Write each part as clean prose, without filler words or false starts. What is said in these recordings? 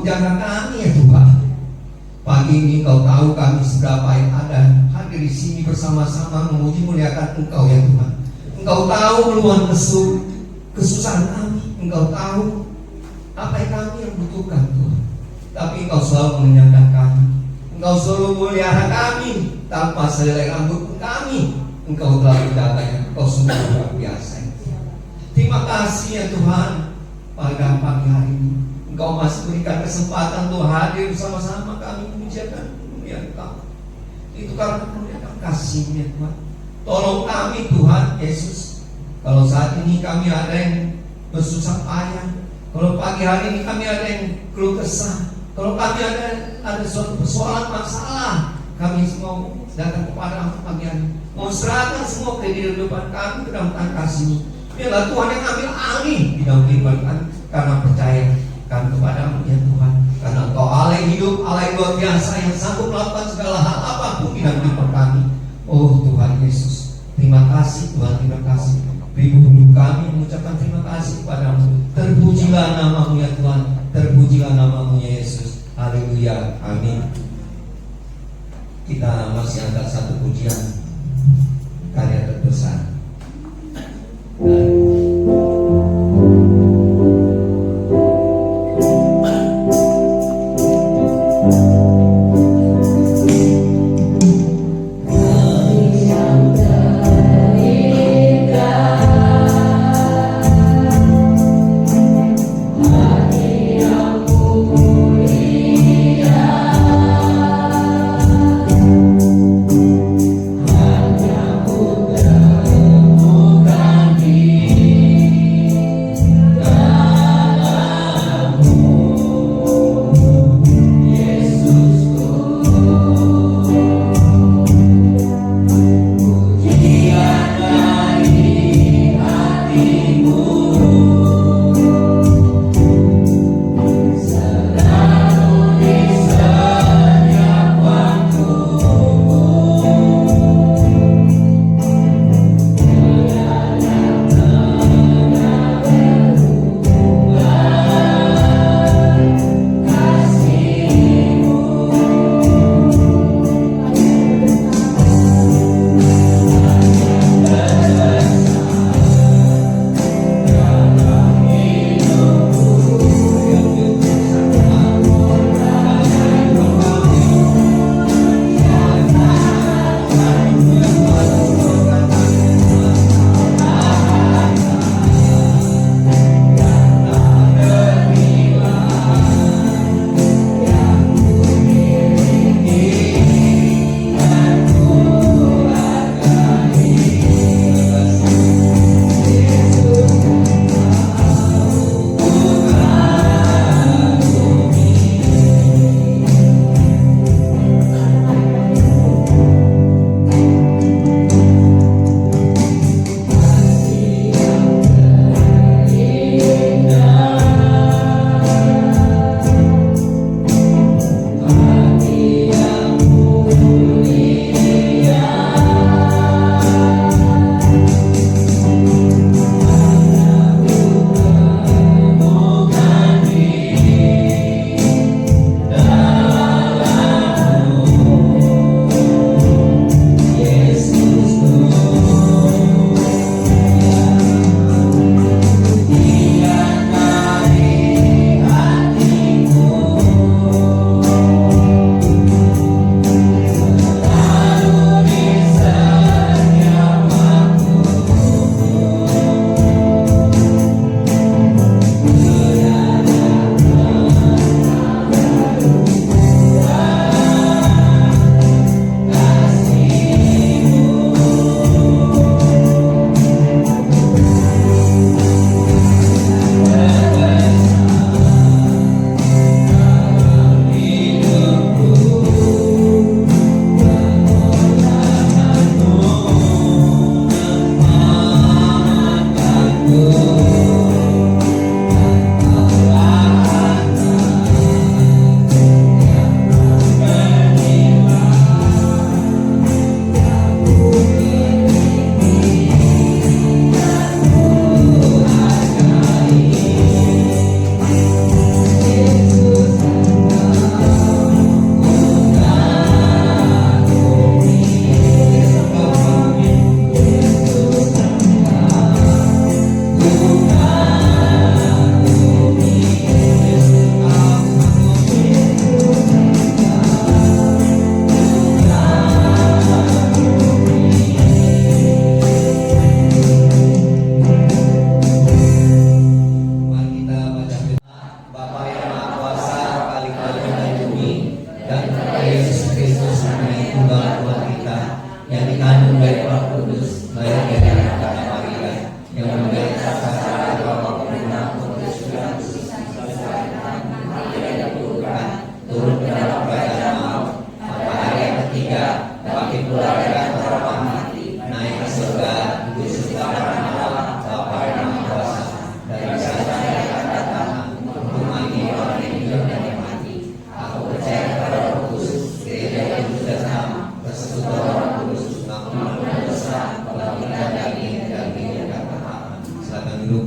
jaga kami ya Tuhan. Pagi ini Engkau tahu kami seberapa yang ada hadir di sini bersama-sama memuji muliakan Engkau ya Tuhan. Engkau tahu keluhan kesusahan kami. Engkau tahu apa yang kami yang butuhkan Tuhan. Tapi Engkau selalu mengenyangkan kami. Engkau selalu melihara kami tanpa selai rambut kami. Engkau telah menjaganya. Engkau sungguh luar biasa. Terima kasih ya Tuhan. Pada pagi hari ini Engkau masih berikan kesempatan untuk hadir bersama-sama kami memujiakan Engkau. Itu karena kemuliaan kasih-Nya Tuhan. Tolong kami Tuhan Yesus. Kalau saat ini kami ada yang bersusah payah, kalau pagi hari ini kami ada yang keluh kesah, kalau kami ada suatu persoalan masalah, kami semua datang kepada pagi hari, mau serahkan semua kehidupan kami ke dalam tangan kasih-Mu. Biarlah Tuhan yang ambil alih di dalam kehidupan kami, karena percaya kami kepada-Mu ya Tuhan. Karena Engkau Allah yang hidup, Allah yang luar biasa, yang sanggup melakukan segala hal apapun di dalam kehidupan kami. Oh Tuhan Yesus, terima kasih Tuhan, terima kasih. Beribu kami mengucapkan terima kasih kepada-Mu. Terpujilah nama-Mu ya Tuhan, terpujilah nama-Mu ya Yesus. Haleluya, amin. Kita masih angkat satu pujian, karya terbesar. Hanya ku temukan Roh Kudus, melahirkan Bapa Maria, yang menderita secara Roh pemerintah Pontius Pilatus, turun ke dalam kerajaan maut, pada hari yang ketiga bangkit pula dari antara orang mati, naik ke surga, duduk sebelah kanan Allah Bapa yang Maha Kuasa. Dari sana Dia akan datang menghukumi orang yang hidup dan yang mati. Aku percaya kepada Roh Kudus, Gereja yang kudus dan sama, persekutuan Roh Kudus, pengampunan dosa, kebangkitan daging dan kehidupan kekal. Silakan duduk.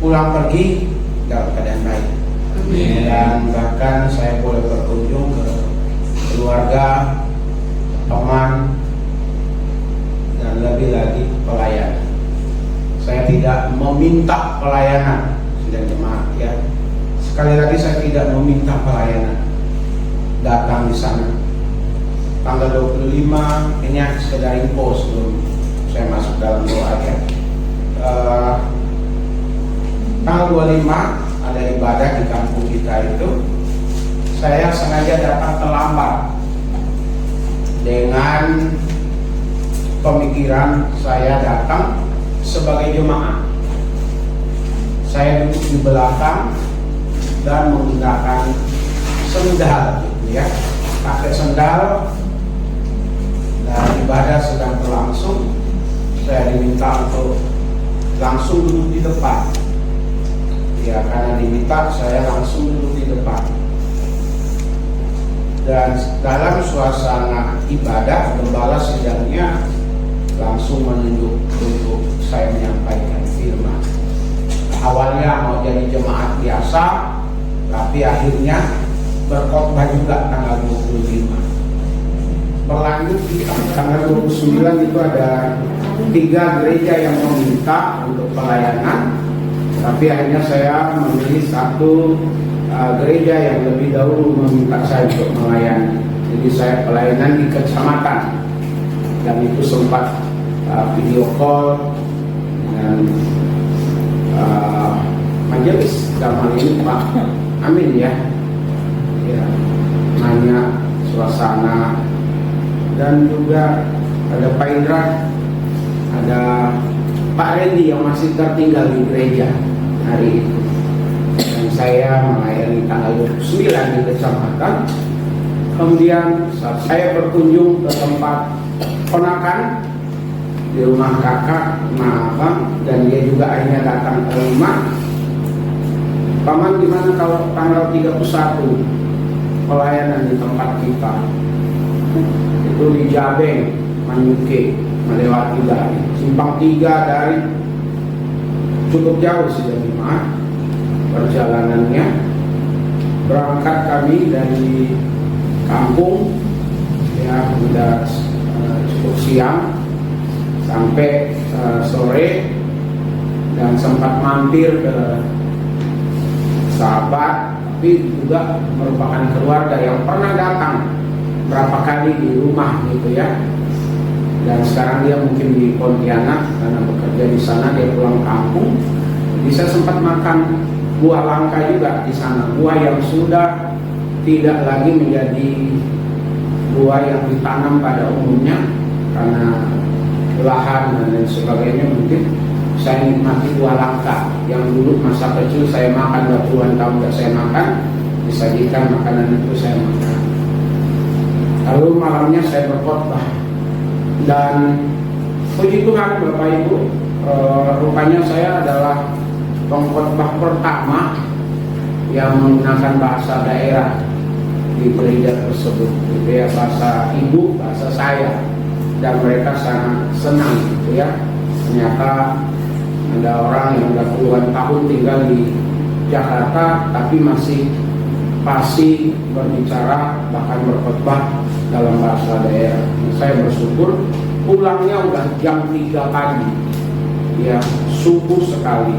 pulang pergi dalam keadaan baik. Dan bahkan saya boleh berkunjung ke keluarga, teman, dan lebih lagi pelayan. Saya tidak meminta pelayanan, sidang jemaat ya. Sekali lagi saya tidak meminta pelayanan. Datang di sana tanggal 25, ini sekedar info sebelum saya masuk dalam doa ya. Tanggal 25 ada ibadah di kampung kita itu. Saya sengaja datang terlambat dengan pemikiran saya datang sebagai jemaat. saya duduk di belakang dan menggunakan sendal gitu ya, pakai sendal. Dan ibadah sedang berlangsung, saya diminta untuk langsung duduk di depan. Ya, karena diminta saya langsung duduk di depan. Dan dalam suasana ibadah, gembala sidangnya langsung menunjuk untuk saya menyampaikan firman. Awalnya mau jadi jemaat biasa, tapi akhirnya berkhotbah juga tanggal 25. Berlanjut di tanggal 29 itu ada 3 gereja yang meminta untuk pelayanan, tapi akhirnya saya memilih satu gereja yang lebih dahulu meminta saya untuk melayani. Jadi saya pelayanan di kecamatan, dan itu sempat video call dengan majelis dalam ini Pak Amin ya, nanya suasana, dan juga ada Pak Indra, ada Pak Randy yang masih tertinggal di gereja hari itu, dan saya melayani tanggal 29 di kecamatan. Kemudian saat saya berkunjung ke tempat ponakan di rumah kakak, rumah abang, dan dia juga akhirnya datang ke rumah. Paman, gimana kalau tanggal 31 pelayanan di tempat kita? Itu di Jabeng, Manyuke, melewati dari Simpang 3 dari cukup jauh sih jemaat perjalanannya. Berangkat kami dari kampung ya, sudah cukup siang sampai sore, dan sempat mampir ke sahabat, tapi juga merupakan keluarga yang pernah datang berapa kali di rumah gitu ya. Dan sekarang dia mungkin di Pontianak karena bekerja di sana, dia pulang kampung. Bisa sempat makan buah langka juga di sana, buah yang sudah tidak lagi menjadi buah yang ditanam pada umumnya karena lahan dan lain sebagainya. Mungkin saya nikmati buah langka yang dulu masa kecil saya makan, puluhan tahun tidak saya makan, disajikan makanan itu saya makan. Lalu malamnya saya berkhotbah, dan puji Tuhan Bapak Ibu, rupanya saya adalah pengkhotbah pertama yang menggunakan bahasa daerah di gereja tersebut, gitu ya, bahasa ibu, bahasa saya, dan mereka sangat senang gitu ya. Ternyata ada orang yang sudah puluhan tahun tinggal di Jakarta tapi masih fasih berbicara bahkan berkhotbah dalam bahasa daerah. Saya bersyukur pulangnya udah jam 3 pagi ya, subuh sekali,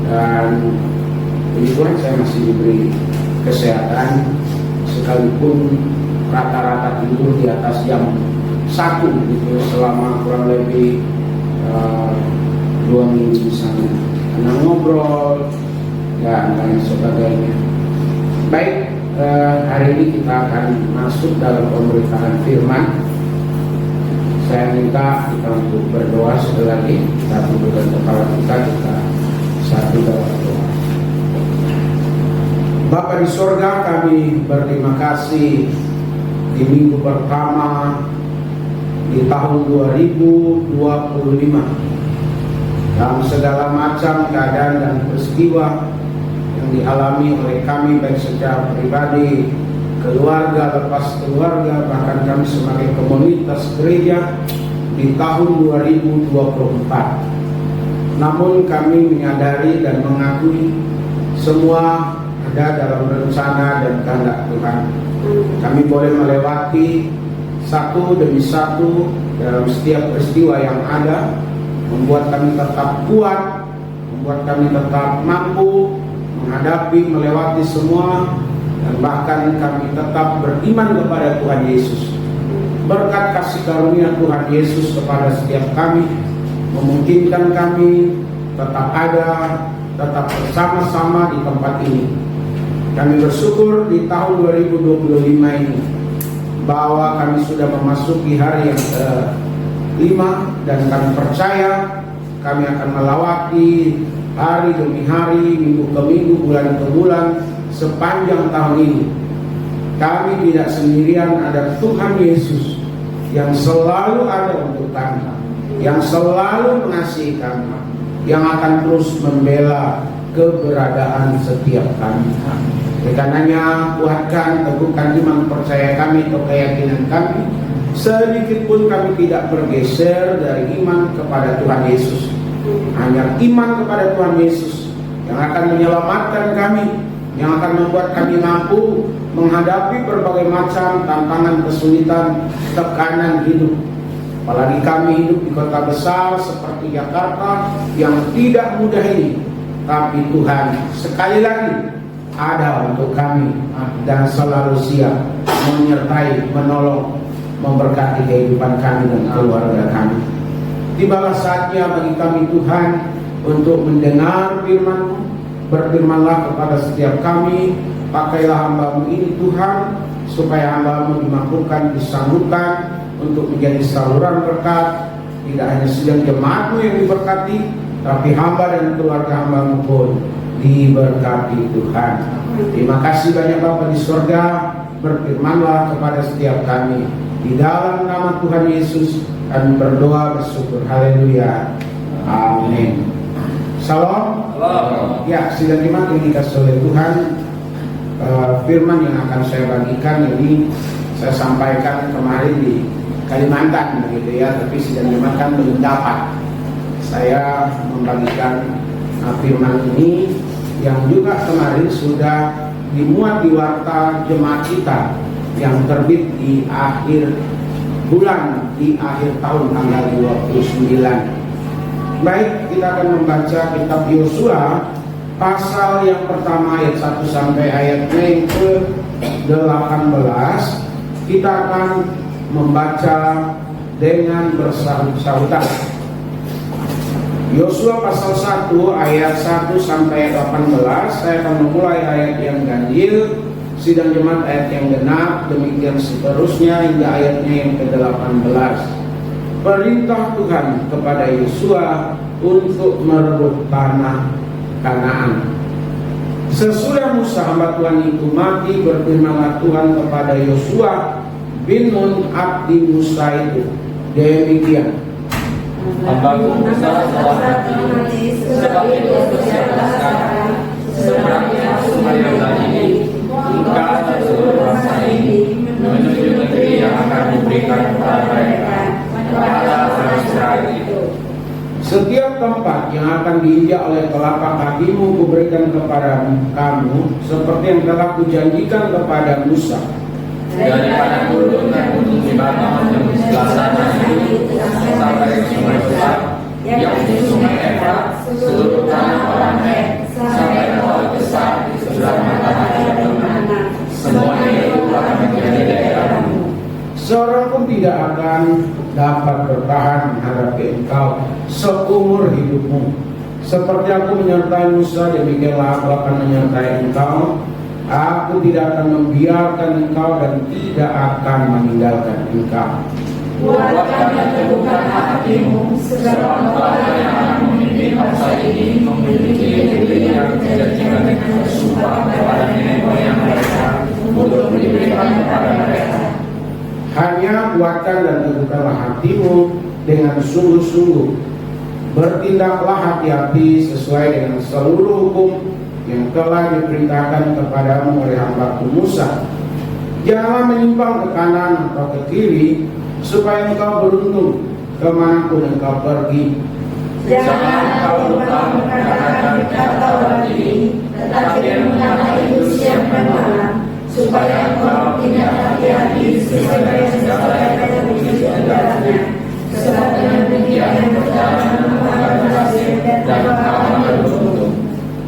dan puji Tuhan saya masih diberi kesehatan sekalipun rata-rata tidur di atas jam 1 gitu selama kurang lebih 2 minggu di sana, karena ngobrol dan lain sebagainya. Baik, hari ini kita akan masuk dalam pemberitaan firman. Saya minta kita untuk berdoa sekali lagi. Kita tundukkan kepala kita satu dalam doa. Bapa di sorga, kami berterima kasih di minggu pertama di tahun 2025. Dalam segala macam keadaan dan peristiwa yang dialami oleh kami, baik secara pribadi, keluarga, lepas keluarga, bahkan kami sebagai komunitas gereja di tahun 2024. Namun kami menyadari dan mengakui semua ada dalam rencana dan kehendak Tuhan. Kami boleh melewati satu demi satu dalam setiap peristiwa yang ada, membuat kami tetap kuat, membuat kami tetap mampu menghadapi, melewati semua, dan bahkan kami tetap beriman kepada Tuhan Yesus. Berkat kasih karunia Tuhan Yesus kepada setiap kami memungkinkan kami tetap ada, tetap bersama-sama di tempat ini. Kami bersyukur di tahun 2025 ini bahwa kami sudah memasuki hari yang ke-5, dan kami percaya kami akan melawati hari demi hari, minggu ke minggu, bulan ke bulan, sepanjang tahun ini. Kami tidak sendirian, ada Tuhan Yesus yang selalu ada untuk kami, yang selalu mengasihi kami, yang akan terus membela keberadaan setiap kami. Karenanya kuatkan, teguhkan iman percaya kami atau keyakinan kami. Sedikit pun kami tidak bergeser dari iman kepada Tuhan Yesus. Hanya iman kepada Tuhan Yesus yang akan menyelamatkan kami, yang akan membuat kami mampu menghadapi berbagai macam tantangan, kesulitan, tekanan hidup. Apalagi kami hidup di kota besar seperti Jakarta yang tidak mudah ini. Tapi Tuhan sekali lagi ada untuk kami dan selalu siap menyertai, menolong, memberkati kehidupan kami dan keluarga kami. Tibalah saatnya bagi kami Tuhan untuk mendengar firman-Mu. Berfirmanlah kepada setiap kami, pakailah hamba-Mu ini Tuhan, supaya hamba-Mu dimampukan, disanggupkan untuk menjadi saluran berkat. Tidak hanya sidang jemaat-Mu yang diberkati, tapi hamba dan keluarga hamba-Mu pun diberkati Tuhan. Terima kasih banyak Bapa di surga. Berfirmanlah kepada setiap kami. Di dalam nama Tuhan Yesus kami berdoa bersyukur. Haleluya. Amin. Salam. Ya, sidang jemaat yang dikasih oleh Tuhan, firman yang akan saya bagikan ini saya sampaikan kemarin di Kalimantan begitu ya, tapi sidang jemaat kan belum dapat. Saya membagikan firman ini yang juga kemarin sudah dimuat di warta jemaat kita yang terbit di akhir bulan, di akhir tahun tanggal 29. Baik, kita akan membaca kitab Yosua pasal yang pertama ayat 1 sampai ayatnya yang ke-18. Kita akan membaca dengan bersahut-sahutan. Yosua pasal 1 ayat 1 sampai 18. Saya akan memulai ayat yang ganjil, sidang jemaat ayat yang genap, demikian seterusnya hingga ayatnya yang ke-18. Perintah Tuhan kepada Yosua untuk merebut tanah Kanaan. Sesudah Musa hamba Tuhan itu mati, berfirmanlah Tuhan kepada Yosua bin Nun abdi Musa itu, demikian: Hambaku Musa telah mati, sebab itu persiapkan seberangnya sungai Yordan ini, engkau dan seluruh bangsa ini menuju negeri yang akan diberikan kepada mereka, kepada orang Israel itu. Setiap tempat yang akan diinjak oleh telapak kakimu kuberikan kepada kamu, seperti yang telah kujanjikan kepada Musa. Daripada gunung dan gunung Libanon yang di sebelah sana itu sampai sungai besar yang di sungai Efrat, seluruh tanah orang Het, sampai laut besar di sebelah matahari yang bermanfaat, semuanya itu akan menjadi daerahmu. Seorang pun tidak akan dapat bertahan menghadapi engkau seumur hidupmu. Seperti aku menyertai Musa, demikianlah aku akan menyertai engkau. Aku tidak akan membiarkan engkau dan tidak akan meninggalkan engkau. Buatkan dan teguhkan hatimu, sebab engkau yang akan memimpin bangsa ini memiliki negeri yang dijanjikan dengan bersumpah kepada nenek moyang mereka untuk diberikan kepada mereka. Hanya kuatkan dan teguhkanlah hatimu dengan sungguh-sungguh. Bertindaklah hati-hati sesuai dengan seluruh hukum yang telah diperintahkan kepadamu oleh hamba-Ku Musa. Janganlah menyimpang ke kanan atau ke kiri, supaya engkau beruntung kemanapun engkau pergi. Jangan engkau lupa memperkatakan kata orang ini, tetapi renungkanlah itu siang dan malam, supaya engkau tidak hati-hati sesuai dengan segala yang tertulis di dalamnya. Sebab dengan demikian perjalanan akan berhasil dan engkau akan beruntung.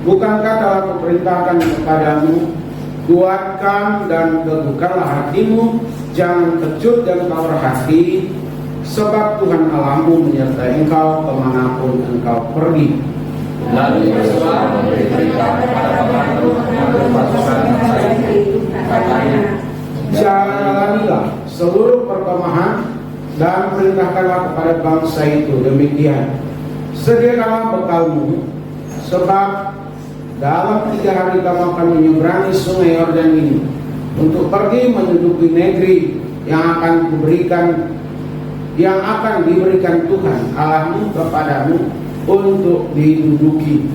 Bukankah telah kuperintahkan kepadamu, kuatkan dan teguhkanlah hatimu, jangan kecut dan tawar hati, sebab Tuhan Allahmu menyertai engkau kemanapun engkau pergi. Lalu Yosua memberi perintah kepada pembantu yang berpasukan bangsa itu, katanya, jalanilah seluruh perkemahan dan perintahkanlah kepada bangsa itu demikian: sediakanlah bekalmu, sebab dalam 3 hari kamu akan menyeberangi sungai Yordan ini untuk pergi menduduki negeri yang akan diberikan Tuhan Allahmu kepadamu untuk diduduki.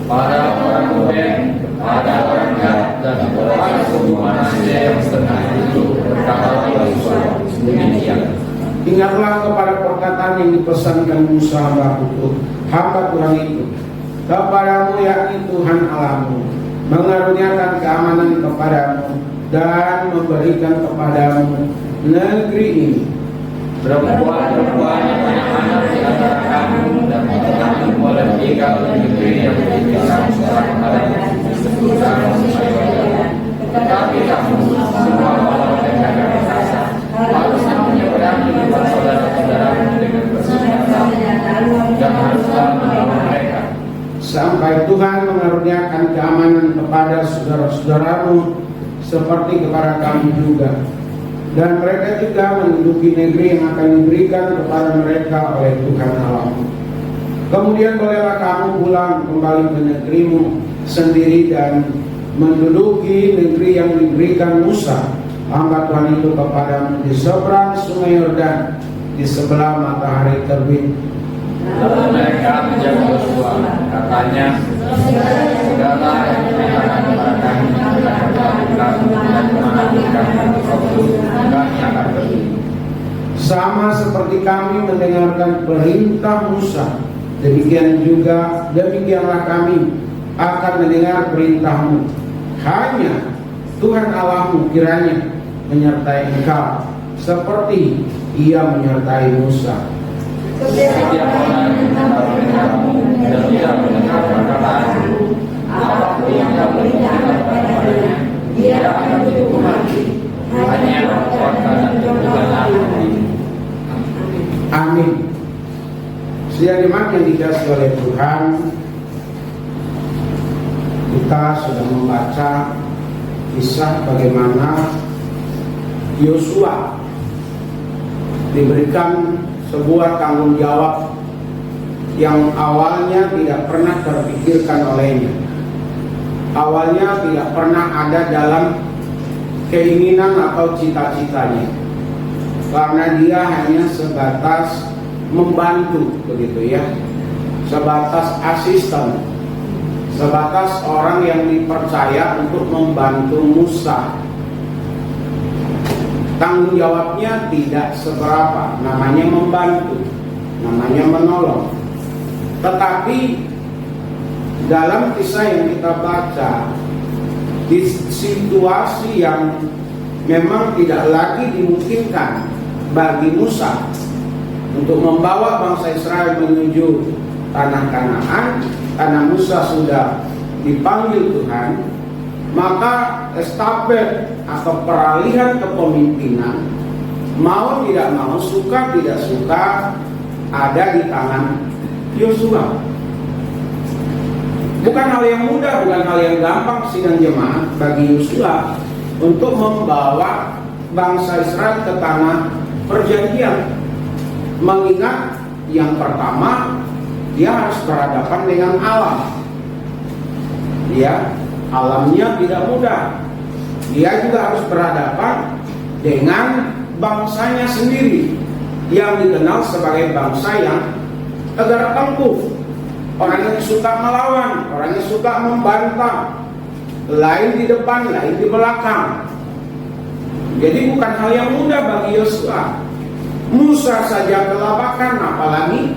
Pada orang Ruben, pada orang Gad, dan kepada suku Manasye yang setengah itu berkata Yosua demikian. Ingatlah kepada perkataan yang dipesankan Musa hamba Tuhan itu kepadamu, yakni Tuhan Allahmu mengaruniakan keamanan kepadamu dan memberikan kepadamu negeri ini. Perempuan-perempuan yang banyak anak di antara kamu dan kamu boleh tinggal di negeri yang diberikan seorang anak di seputar Yordan. Tetapi kamu semua orang yang jaga perkasa harus menyeberangi depan saudara-saudaramu dengan bersenjata dan haruslah menolong mereka. Sampai Tuhan mengaruniakan keamanan kepada saudara-saudaramu seperti kepada kami juga. Dan mereka juga menduduki negeri yang akan diberikan kepada mereka oleh Tuhan Allahmu. Kemudian bolehlah kamu pulang kembali ke negerimu sendiri dan menduduki negeri yang diberikan Musa hamba Tuhan itu kepadamu di seberang sungai Yordan, di sebelah matahari terbit. Lalu mereka menjaga Yosua, katanya, segala yang diberikan kepada kami dan menantikan kami akan pergi. Sama seperti kami mendengarkan perintah Musa, demikianlah kami akan mendengar perintahmu. Hanya Tuhan Allahmu kiranya menyertai engkau seperti Ia menyertai Musa. Setiap orang yang mendengar perintahmu dan tidak mendengar perkataanmu, apapun yang kamu perintahkan kepadanya, dia akan dihukum mati. Hanya kuasa dan kebenaran ini. Amin. Jemaat yang dikasihi oleh Tuhan, kita sudah membaca kisah bagaimana Yosua diberikan sebuah tanggung jawab yang awalnya tidak pernah terpikirkan olehnya. Awalnya tidak pernah ada dalam keinginan atau cita-citanya, karena dia hanya sebatas membantu, begitu ya, sebatas asisten, sebatas orang yang dipercaya untuk membantu Musa. Tanggung jawabnya tidak seberapa, namanya membantu, namanya menolong. Tetapi dalam kisah yang kita baca, di situasi yang memang tidak lagi dimungkinkan bagi Musa untuk membawa bangsa Israel menuju tanah Kanaan, karena Musa sudah dipanggil Tuhan, maka estafet atau peralihan kepemimpinan, mau tidak mau, suka tidak suka, ada di tangan Yosua. Bukan hal yang mudah, bukan hal yang gampang sidang jemaat bagi Yosua untuk membawa bangsa Israel ke tanah perjanjian. Mengingat yang pertama, dia harus berhadapan dengan alam. Ya, alamnya tidak mudah. Dia juga harus berhadapan dengan bangsanya sendiri yang dikenal sebagai bangsa yang tegar tengkuk, orang yang suka melawan, orang yang suka membantah, lain di depan, lain di belakang. Jadi bukan hal yang mudah bagi Yosua. Musa saja kelabakan, apalagi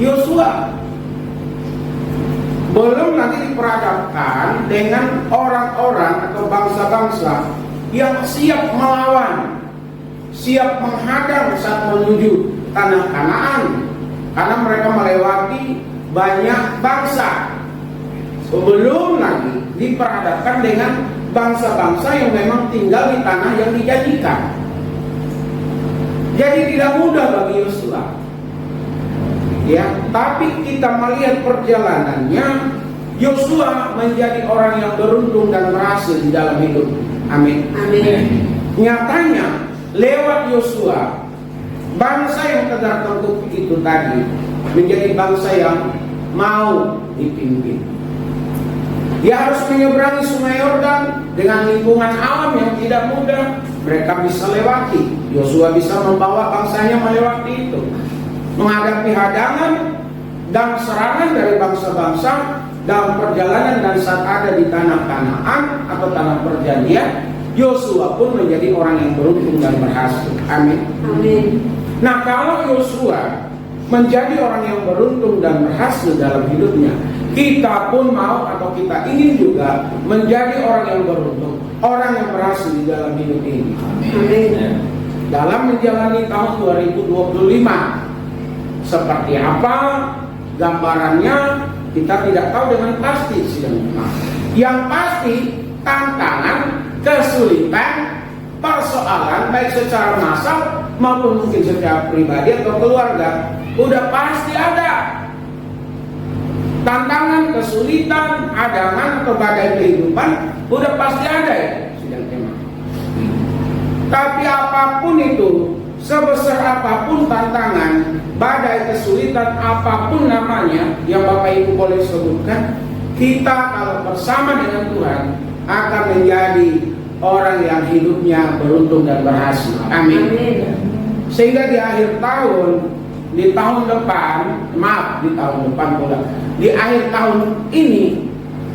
Yosua. Belum nanti diperhadapkan dengan orang-orang atau bangsa-bangsa yang siap melawan, siap menghadang saat menuju tanah Kanaan, karena mereka melewati banyak bangsa. Belum lagi diperhadapkan dengan bangsa-bangsa yang memang tinggal di tanah yang dijanjikan. Jadi tidak mudah bagi Yosua. Ya, tapi kita melihat perjalanannya, Yosua menjadi orang yang beruntung dan berhasil di dalam hidup. Amin. Amin. Nyatanya lewat Yosua, bangsa yang tegar tengkuk itu tadi menjadi bangsa yang mau dipimpin. Dia harus menyeberangi sungai Yordan dengan lingkungan alam yang tidak mudah. Mereka bisa lewati. Yosua bisa membawa bangsanya melewati itu, menghadapi hadangan dan serangan dari bangsa-bangsa dalam perjalanan. Dan saat ada di tanah Kanaan atau tanah perjanjian, Yosua pun menjadi orang yang beruntung dan berhasil. Amin. Amin. Nah, kalau Yosua menjadi orang yang beruntung dan berhasil dalam hidupnya, kita pun mau atau kita ingin juga menjadi orang yang beruntung, orang yang berhasil di dalam hidup ini. Amin. Dalam menjalani tahun 2025, seperti apa gambarannya kita tidak tahu dengan pasti. Yang pasti tantangan, kesulitan, persoalan baik secara massal maupun mungkin secara pribadi atau keluarga udah pasti ada. Tantangan, kesulitan, hadangan atau badai kehidupan udah pasti ada ya. Tapi apapun itu, sebesar apapun tantangan, badai, kesulitan, apapun namanya yang Bapak Ibu boleh sebutkan, kita kalau bersama dengan Tuhan akan menjadi orang yang hidupnya beruntung dan berhasil. Amin. Sehingga di akhir tahun, di tahun depan, di akhir tahun ini,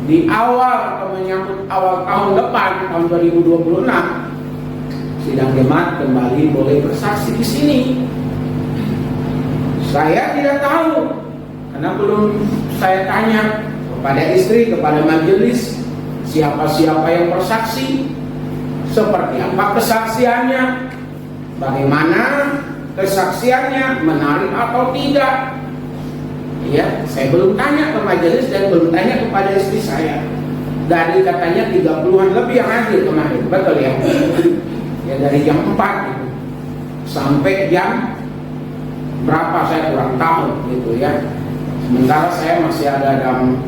di awal atau menyambut awal tahun depan, tahun 2026, sidang jemaat kembali boleh bersaksi di sini. Saya tidak tahu karena belum saya tanya kepada istri, kepada majelis, siapa-siapa yang bersaksi, seperti apa kesaksiannya, bagaimana kesaksiannya, menarik atau tidak. Ya, saya belum tanya ke majelis dan belum tanya kepada istri saya. Dari katanya 30-an lebih yang hadir kemarin, betul ya? Ya dari jam 4 gitu, sampai jam berapa saya kurang tahu gitu ya. Sementara saya masih ada dalam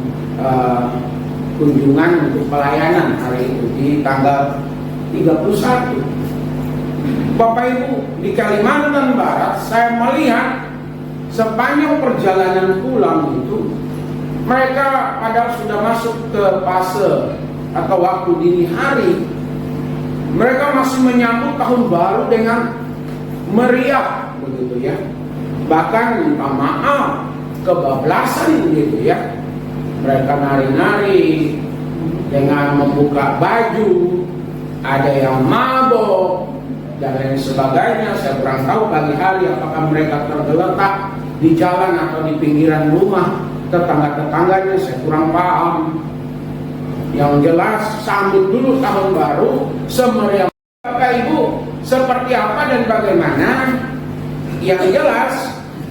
kunjungan untuk pelayanan hari itu di tanggal 31. Bapak Ibu, di Kalimantan Barat saya melihat sepanjang perjalanan pulang itu mereka padahal sudah masuk ke fase atau waktu dini hari, mereka masih menyambut tahun baru dengan meriah begitu ya. Bahkan minta maaf, kebablasan gitu ya. Mereka nari-nari dengan membuka baju, ada yang mabok dan lain sebagainya. Saya kurang tahu pagi hari apakah mereka tergeletak di jalan atau di pinggiran rumah tetangga-tetangganya, saya kurang paham. Yang jelas sambut dulu tahun baru semeriah. Bapak Ibu, seperti apa dan bagaimana? Yang jelas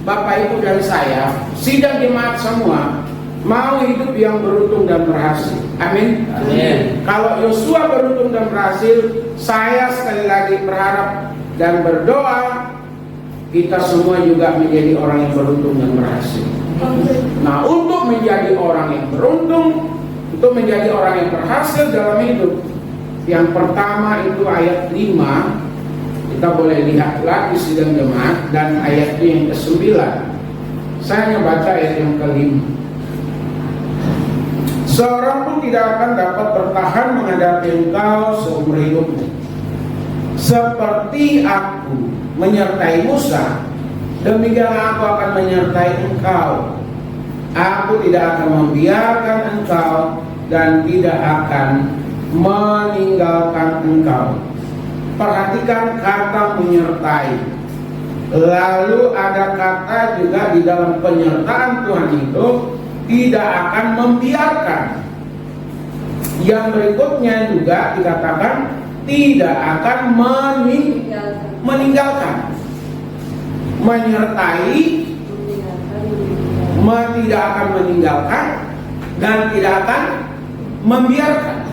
Bapak Ibu dan saya, sidang jemaat semua mau hidup yang beruntung dan berhasil. Amin. Amin. Kalau Yosua beruntung dan berhasil, saya sekali lagi berharap dan berdoa kita semua juga menjadi orang yang beruntung dan berhasil. Nah, untuk menjadi orang yang beruntung, untuk menjadi orang yang berhasil dalam hidup, yang pertama itu ayat 5. Kita boleh lihat lagi sidang jemaat, dan ayat itu yang ke-9. Saya hanya baca ayat yang ke-5. Seorang pun tidak akan dapat bertahan menghadapi engkau seumur hidupmu. Seperti aku menyertai Musa, demikian aku akan menyertai engkau. Aku tidak akan membiarkan engkau dan tidak akan meninggalkan engkau. Perhatikan kata menyertai. Lalu ada kata juga di dalam penyertaan Tuhan itu tidak akan membiarkan. Yang berikutnya juga dikatakan tidak akan meninggalkan. Menyertai, tidak akan meninggalkan, dan tidak akan membiarkan.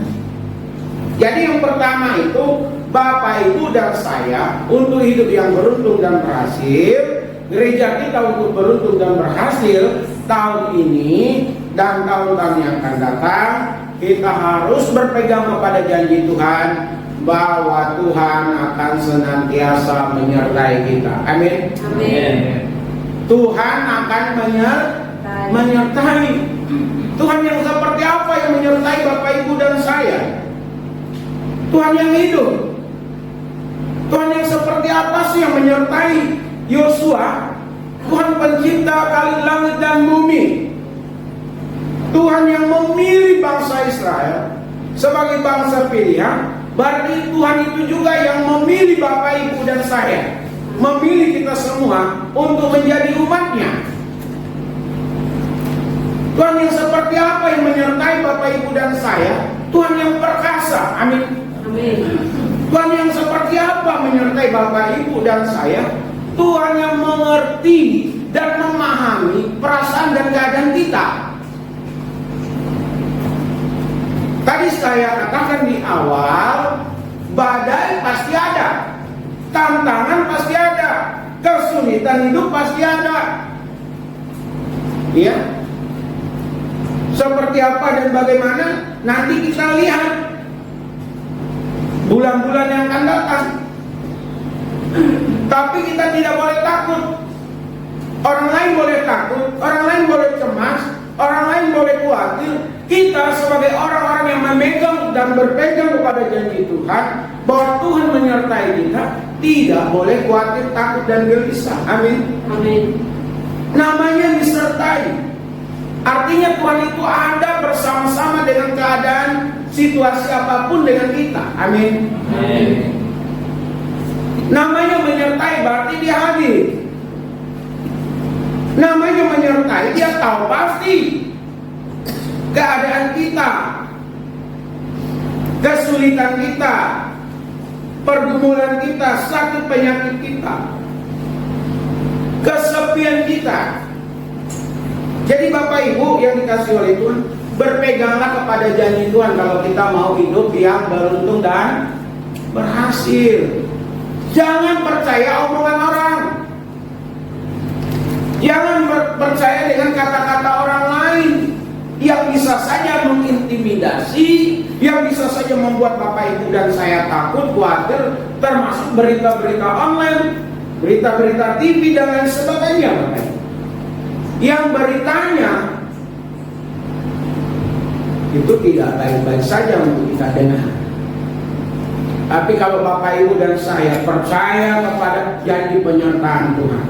Jadi yang pertama itu, Bapak Ibu dan saya untuk hidup yang beruntung dan berhasil, gereja kita untuk beruntung dan berhasil tahun ini dan tahun-tahun yang akan datang, kita harus berpegang kepada janji Tuhan bahwa Tuhan akan senantiasa menyertai kita. Amin. Amin. Tuhan akan menyertai menyertai. Tuhan yang seperti apa yang menyertai Bapak Ibu dan saya? Tuhan yang hidup. Tuhan yang seperti apa sih yang menyertai Yosua? Tuhan pencipta kali langit dan bumi. Tuhan yang memilih bangsa Israel sebagai bangsa pilihan. Berarti Tuhan itu juga yang memilih Bapak Ibu dan saya, memilih kita semua untuk menjadi umatnya. Tuhan yang seperti apa yang menyertai Bapak Ibu dan saya? Tuhan yang perkasa. Amin. Amin. Tuhan yang seperti apa menyertai Bapak Ibu dan saya? Tuhan yang mengerti dan memahami perasaan dan keadaan kita. Tadi saya katakan di awal, badai pasti ada, tantangan pasti ada, kesulitan hidup pasti ada. Ya, seperti apa dan bagaimana nanti kita lihat bulan-bulan yang akan datang. Tapi kita tidak boleh takut. Orang lain boleh takut, orang lain boleh cemas, orang lain boleh khawatir. Kita sebagai orang-orang yang memegang dan berpegang kepada janji Tuhan, bahwa Tuhan menyertai kita, tidak boleh khawatir, takut dan gelisah. Amin. Amin. Namanya disertai. Artinya Tuhan itu ada bersama-sama dengan keadaan situasi apapun dengan kita. Amin. Amin. Namanya menyertai berarti dia hadir. Namanya menyertai, dia tahu pasti keadaan kita, kesulitan kita, pergumulan kita, sakit penyakit kita, kesepian kita. Jadi Bapak Ibu yang dikasih oleh Tuhan, berpeganglah kepada janji Tuhan kalau kita mau hidup yang beruntung dan berhasil. Jangan percaya omongan orang. Jangan percaya dengan kata-kata orang lain yang bisa saja mengintimidasi, yang bisa saja membuat Bapak Ibu dan saya takut, khawatir, termasuk berita-berita online, berita-berita TV dan lain sebagainya, Bapak Ibu. Yang beritanya itu tidak baik-baik saja untuk kita dengar. Tapi kalau Bapak Ibu dan saya percaya kepada janji penyertaan Tuhan,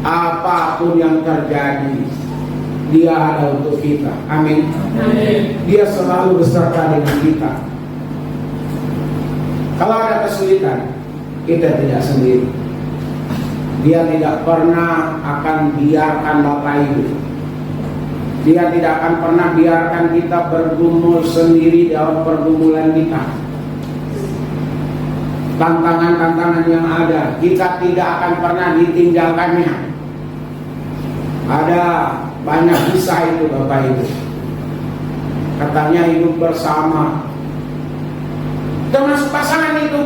apapun yang terjadi, Dia ada untuk kita. Amin. Amin. Dia selalu beserta dengan kita. Kalau ada kesulitan, kita tidak sendiri. Dia tidak pernah akan biarkan Bapak Ibu. Dia tidak akan pernah biarkan kita bergumul sendiri dalam pergumulan kita. Tantangan-tantangan yang ada, kita tidak akan pernah ditinggalkannya. Ada banyak kisah itu Bapak Ibu. Katanya hidup bersama, termasuk pasangan itu.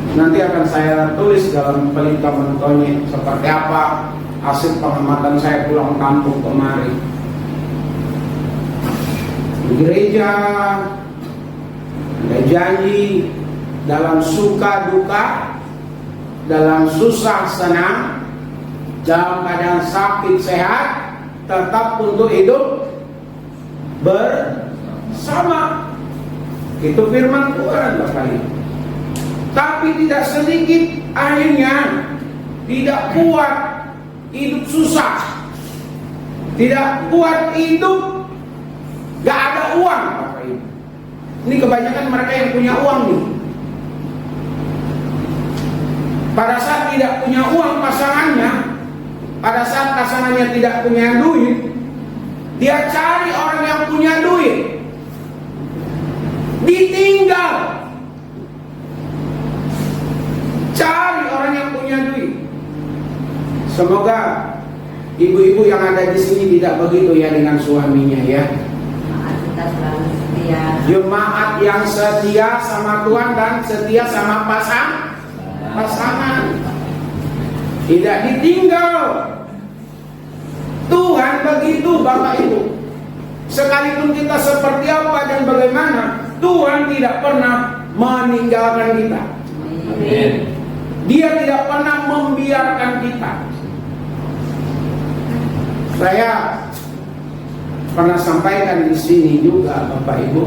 Nanti akan saya tulis dalam pelita mentonya seperti apa hasil pengamatan saya pulang kampung kemarin. Di gereja ada janji dalam suka duka, dalam susah senang, dalam keadaan sakit sehat, tetap untuk hidup bersama. Itu firman Tuhan Bapak Ibu. Tapi tidak sedikit akhirnya tidak kuat hidup susah, tidak kuat hidup gak ada uang Bapak Ibu. Ini kebanyakan mereka yang punya uang nih. Pada saat tidak punya uang pasangannya, pada saat pasangannya tidak punya duit, dia cari orang yang punya duit, ditinggal. Cari orang yang punya duit. Semoga ibu-ibu yang ada di sini tidak begitu ya dengan suaminya ya. Kita selalu setia. Jemaat yang setia sama Tuhan dan setia sama pasangan. Tidak ditinggal. Tuhan begitu Bapak Ibu. Sekalipun kita seperti apa dan bagaimana, Tuhan tidak pernah meninggalkan kita. Amin. Dia tidak pernah membiarkan kita. Saya pernah sampaikan di sini juga, Bapak Ibu.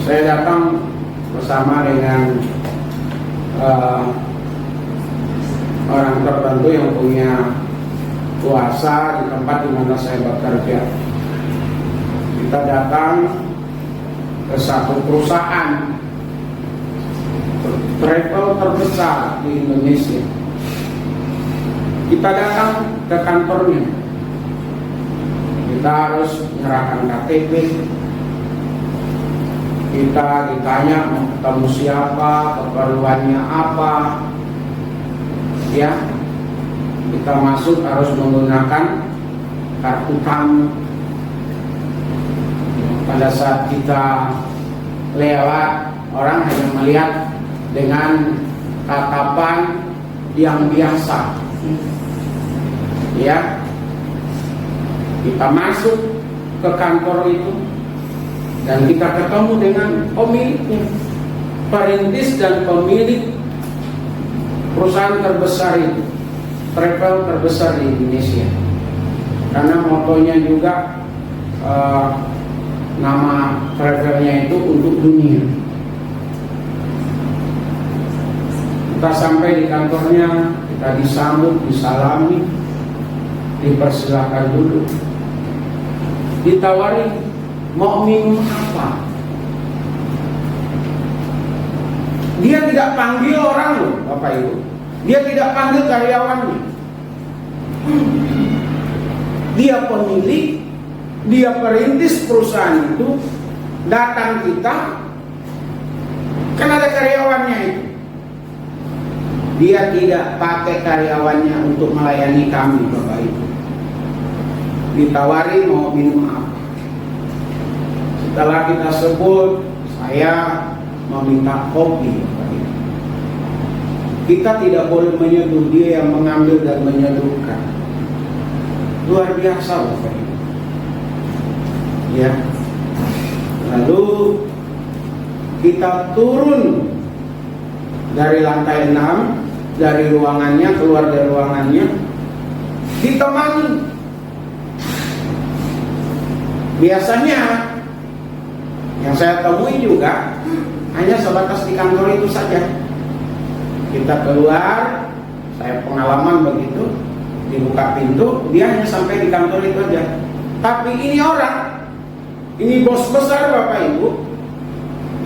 Saya datang bersama dengan orang tertentu yang punya kuasa di tempat di mana saya bekerja. Kita datang ke satu perusahaan travel terbesar di Indonesia. Kita datang ke kantornya. Kita harus menyerahkan KTP. Kita ditanya mau ketemu siapa, keperluannya apa. Ya, kita masuk harus menggunakan kartu tamu. Pada saat kita lewat, orang hanya melihat dengan tatapan yang biasa. Ya, kita masuk ke kantor itu dan kita ketemu dengan pemiliknya, perintis dan pemilik perusahaan terbesar itu, travel terbesar di Indonesia. Karena motonya juga nama travelnya itu untuk dunia. Kita sampai di kantornya, kita disambut, disalami, dipersilakan duduk, ditawari mau minum apa. Dia tidak panggil orang loh, Bapak Ibu. Dia tidak panggil karyawannya. Dia pemilik, dia perintis perusahaan itu, datang kita, kan ada karyawannya itu. Dia tidak pakai karyawannya untuk melayani kami, Bapak Ibu. Ditawari mau minum apa. Setelah kita sebut, saya meminta kopi, Bapak Ibu. Kita tidak boleh menyeduh, dia yang mengambil dan menyeduhkan. Luar biasa, Bapak Ibu. Ya. Lalu kita turun dari lantai 6, dari ruangannya, keluar dari ruangannya, ditemani. Biasanya yang saya temui juga hanya sebatas di kantor itu saja. Kita keluar, saya pengalaman begitu, dibuka pintu, dia hanya sampai di kantor itu aja. Tapi ini orang, ini bos besar, Bapak Ibu,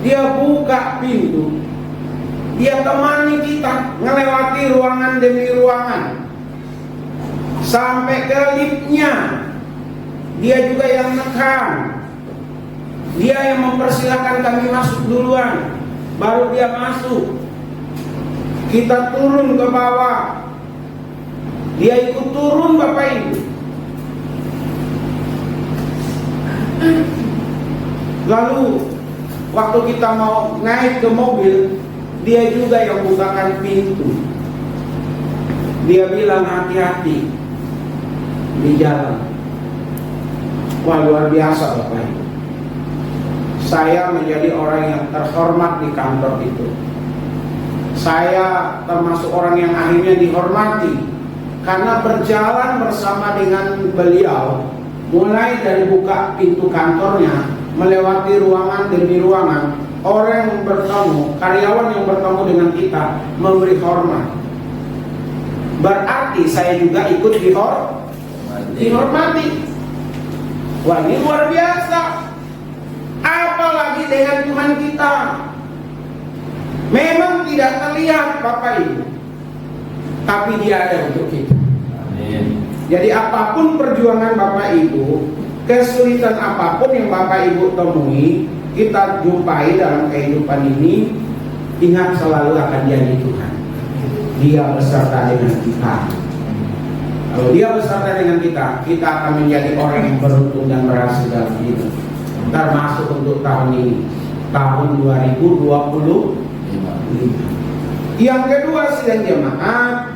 dia buka pintu, dia temani kita melewati ruangan demi ruangan sampai ke liftnya. Dia juga yang nekan, dia yang mempersilahkan kami masuk duluan, baru dia masuk. Kita turun ke bawah, dia ikut turun, Bapak Ibu. Lalu waktu kita mau naik ke mobil, dia juga yang bukakan pintu. Dia bilang hati-hati di jalan. Wah, luar biasa, Bapak Ibu. Saya menjadi orang yang terhormat di kantor itu. Saya termasuk orang yang akhirnya dihormati karena berjalan bersama dengan beliau, mulai dari buka pintu kantornya, melewati ruangan demi ruangan. Orang yang bertemu, karyawan yang bertemu dengan kita, memberi hormat. Berarti saya juga ikut dihormati. Wah, ini luar biasa. Apalagi dengan Tuhan kita. Memang tidak terlihat, Bapak Ibu, tapi Dia ada untuk kita. Amin. Jadi apapun perjuangan Bapak Ibu, kesulitan apapun yang Bapak Ibu temui, kita jumpai dalam kehidupan ini, ingat selalu akan jadi Tuhan. Dia beserta dengan kita. Kalau Dia beserta dengan kita, kita akan menjadi orang yang beruntung dan berhasil dalam hidup. Termasuk untuk tahun ini, tahun 2025. Yang kedua, sidang jemaat.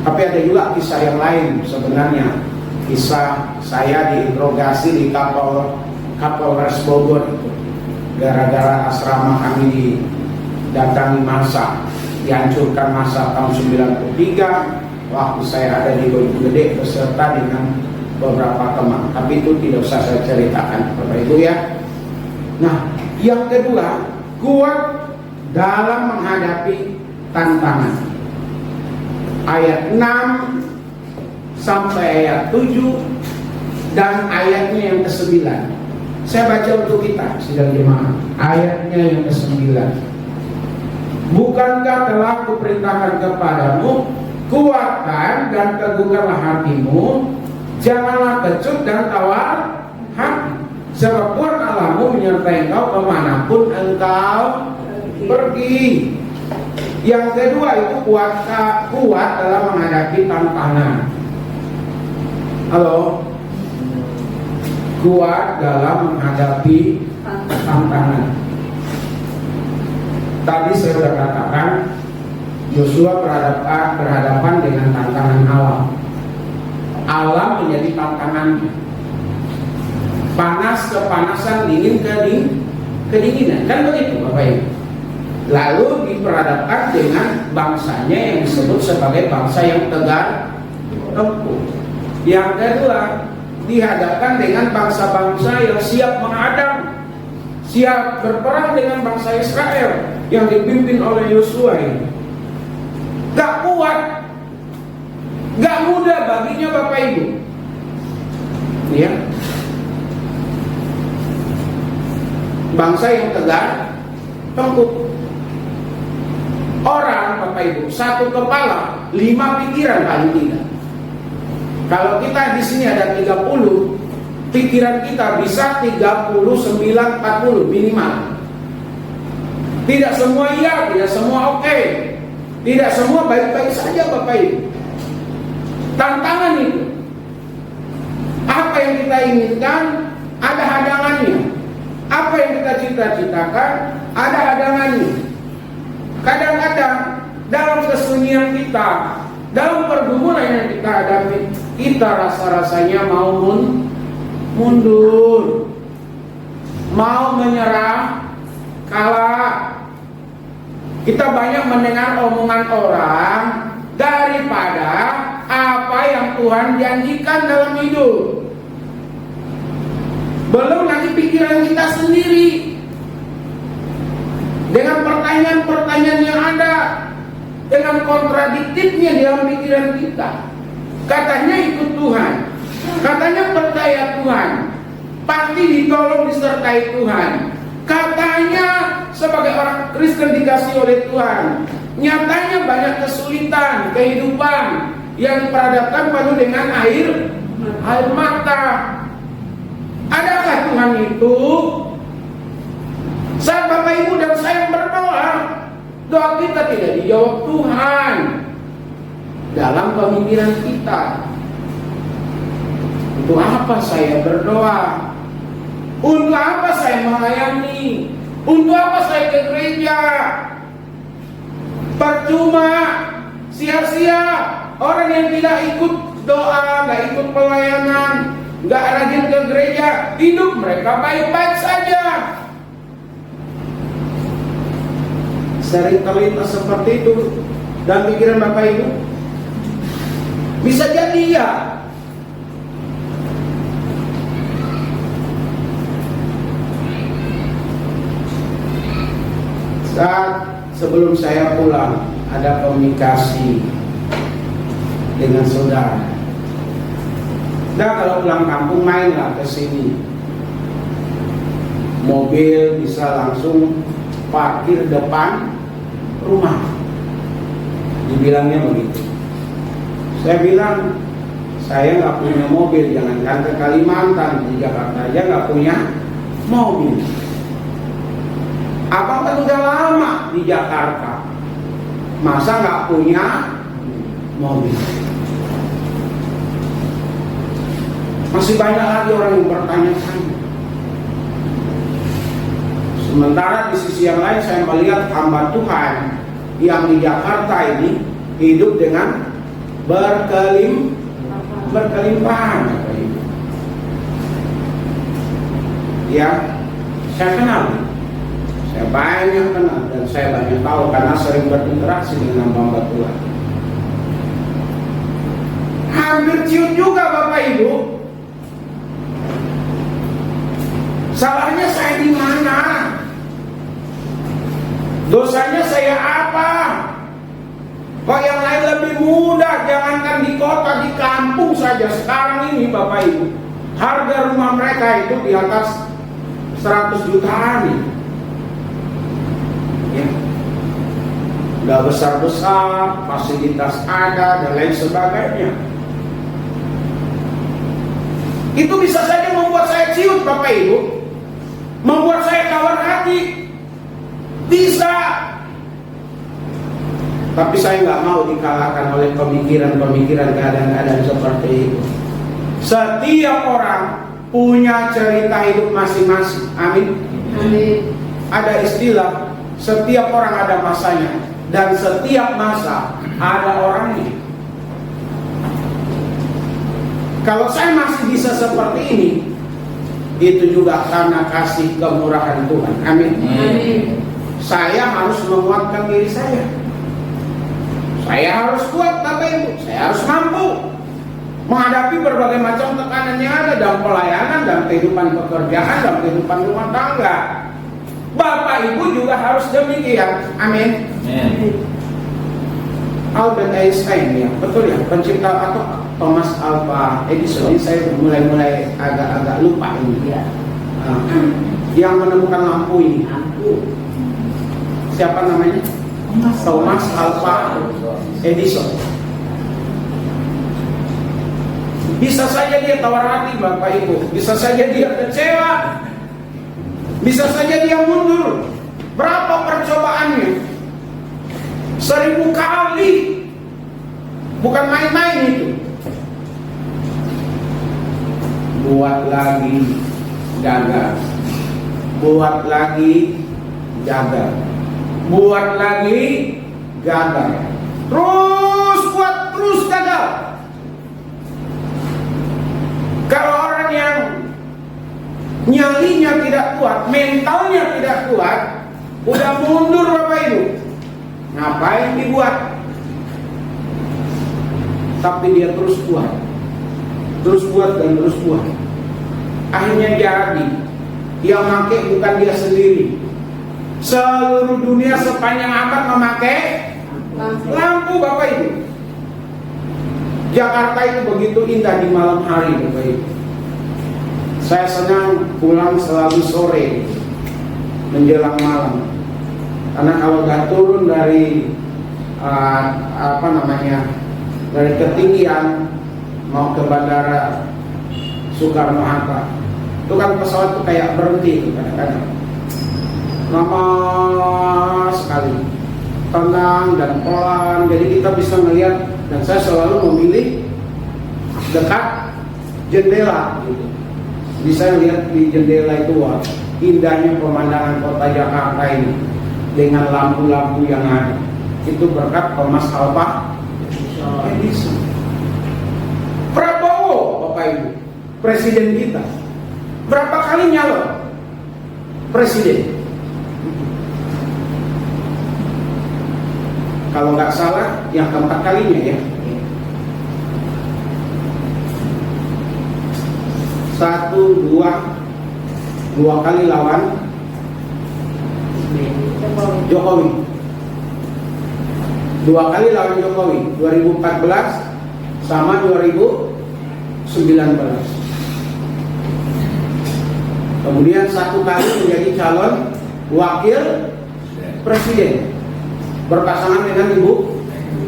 Tapi ada juga kisah yang lain sebenarnya. Kisah saya diinterogasi di Kapolres Bogor itu. gara-gara asrama kami didatangi massa, dihancurkan massa tahun 93, waktu saya ada di Boyolali Gede beserta dengan beberapa teman. Tapi itu tidak usah saya ceritakan, Bapak Ibu ya. Nah, yang kedua, kuat dalam menghadapi tantangan. Ayat 6 sampai ayat 7 dan ayatnya yang ke-9. Saya baca untuk kita sidang jemaah. Ayatnya yang ke-9. Bukankah telah kuperintahkan kepadamu, kuatkan dan teguhkanlah hatimu, janganlah kecut dan tawar hati, sebab Tuhan Allahmu menyertai engkau kemanapun engkau pergi. Yang kedua itu kuat dalam menghadapi tantangan. Halo, kuat dalam menghadapi tantangan. Tadi saya sudah katakan, Yosua berhadapan dengan tantangan alam. Alam menjadi tantangannya. Panas kepanasan, dingin kedinginan, kan begitu Bapak Ibu. Lalu diperhadapkan dengan bangsanya yang disebut sebagai bangsa yang tegar tempur. Yang kedua, dihadapkan dengan bangsa-bangsa yang siap menghadang, siap berperang dengan bangsa Israel yang dipimpin oleh Yosua ini. Gak kuat, gak mudah baginya Bapak Ibu. Ya, bangsa yang tegar tempur. Orang Bapak Ibu, satu kepala, 5 pikiran paling tidak. Kalau kita di sini ada 30, pikiran kita bisa 39-40 minimal. Tidak semua iya, tidak semua oke, tidak semua baik-baik saja Bapak Ibu. Tantangan itu, apa yang kita inginkan ada hadangannya. Apa yang kita cita-citakan ada hadangannya. Kadang-kadang dalam kesunyian kita, dalam pergumulan yang kita hadapi, kita rasa-rasanya mau mundur, mau menyerah, kalah. Kita banyak mendengar omongan orang daripada apa yang Tuhan janjikan dalam hidup. Belum lagi pikiran kita sendiri, dengan pertanyaan-pertanyaan yang ada, dengan kontradiktifnya dalam pikiran kita. Katanya ikut Tuhan, katanya percaya Tuhan, pasti ditolong disertai Tuhan. Katanya sebagai orang Kristen dikasih oleh Tuhan. Nyatanya banyak kesulitan kehidupan yang diperhadapkan penuh dengan air mata. Adakah Tuhan itu? Saat Bapak Ibu dan saya berdoa, doa kita tidak dijawab Tuhan dalam pemikiran kita. Untuk apa saya berdoa? Untuk apa saya melayani? Untuk apa saya ke gereja? Percuma, sia-sia. Orang yang tidak ikut doa, nggak ikut pelayanan, nggak rajin ke gereja, hidup mereka baik-baik saja. Sering terlintas seperti itu dan pikiran Bapak Ibu. Bisa jadi ya. Saat sebelum saya pulang ada komunikasi dengan saudara. Nah, kalau pulang kampung mainlah ke sini. Mobil bisa langsung parkir depan rumah. Dibilangnya begitu. Saya bilang, saya nggak punya mobil, jangankan ke Kalimantan, di Jakarta aja nggak punya mobil. Abang kan udah lama di Jakarta, masa nggak punya mobil? Masih banyak lagi orang yang bertanya-tanya. Sementara di sisi yang lain saya melihat hamba Tuhan yang di Jakarta ini hidup dengan berkelimpahan. Ya, saya kenal Saya banyak kenal dan saya banyak tahu karena sering berinteraksi dengan hamba Tuhan. Hampir ciut juga Bapak Ibu. Salahnya saya di mana? Dosanya saya apa? Kok yang lain lebih mudah? Jangankan di kota, di kampung saja sekarang ini Bapak Ibu, harga rumah mereka itu di atas 100 jutaan nih. Ya. Udah besar-besar, fasilitas ada dan lain sebagainya. Itu bisa saja membuat saya ciut Bapak Ibu, membuat saya tawar hati. Bisa. Tapi saya nggak mau dikalahkan oleh pemikiran-pemikiran keadaan-keadaan seperti itu. Setiap orang punya cerita hidup masing-masing. Amin. Amin. Ada istilah, setiap orang ada masanya, dan setiap masa ada orangnya. Kalau saya masih bisa seperti ini, itu juga karena kasih kemurahan Tuhan. Amin. Amin. Saya harus menguatkan diri saya. Saya harus kuat Bapak Ibu. Saya harus mampu menghadapi berbagai macam tekanan yang ada dalam pelayanan, dalam kehidupan pekerjaan, dalam kehidupan rumah tangga. Bapak Ibu juga harus demikian. Amin. Albert Einstein, ya betul ya, pencipta atau Thomas Alva Edison. Ini saya mulai agak lupa ini. Yang menemukan lampu ini. Siapa namanya? Thomas Alva Edison. Bisa saja dia tawar hati Bapak Ibu, bisa saja dia kecewa, bisa saja dia mundur. Berapa percobaannya? 1000 kali. Bukan main-main itu. Buat lagi gagal. Buat lagi gagal. Buat lagi gagal. Terus buat, terus gagal. Kalau orang yang nyalinya tidak kuat, mentalnya tidak kuat, udah mundur Bapak Ibu, ngapain dibuat? Tapi dia terus buat, terus buat dan terus buat. Akhirnya jadi. Yang pakai bukan dia sendiri. Seluruh dunia sepanjang abad memakai lampu Bapak Ibu. Jakarta itu begitu indah di malam hari Bapak Ibu. Saya senang pulang selalu sore menjelang malam. Karena kalau nggak turun dari dari ketinggian mau ke bandara Soekarno-Hatta, itu kan pesawat tuh kayak berhenti itu kadang-kadang. Lama sekali, tenang dan pelan, jadi kita bisa melihat. Dan saya selalu memilih dekat jendela gitu. Bisa lihat di jendela itu, wah, indahnya pemandangan kota Jakarta ini dengan lampu-lampu yang ada. Itu berkat Thomas Alva Edison. Prabowo Bapak Ibu, presiden kita, berapa kali nyalon presiden? Kalau nggak salah, yang keempat kalinya ya. Dua kali lawan Jokowi. 2 kali lawan Jokowi, 2014 sama 2019. Kemudian 1 kali menjadi calon wakil presiden berpasangan dengan Ibu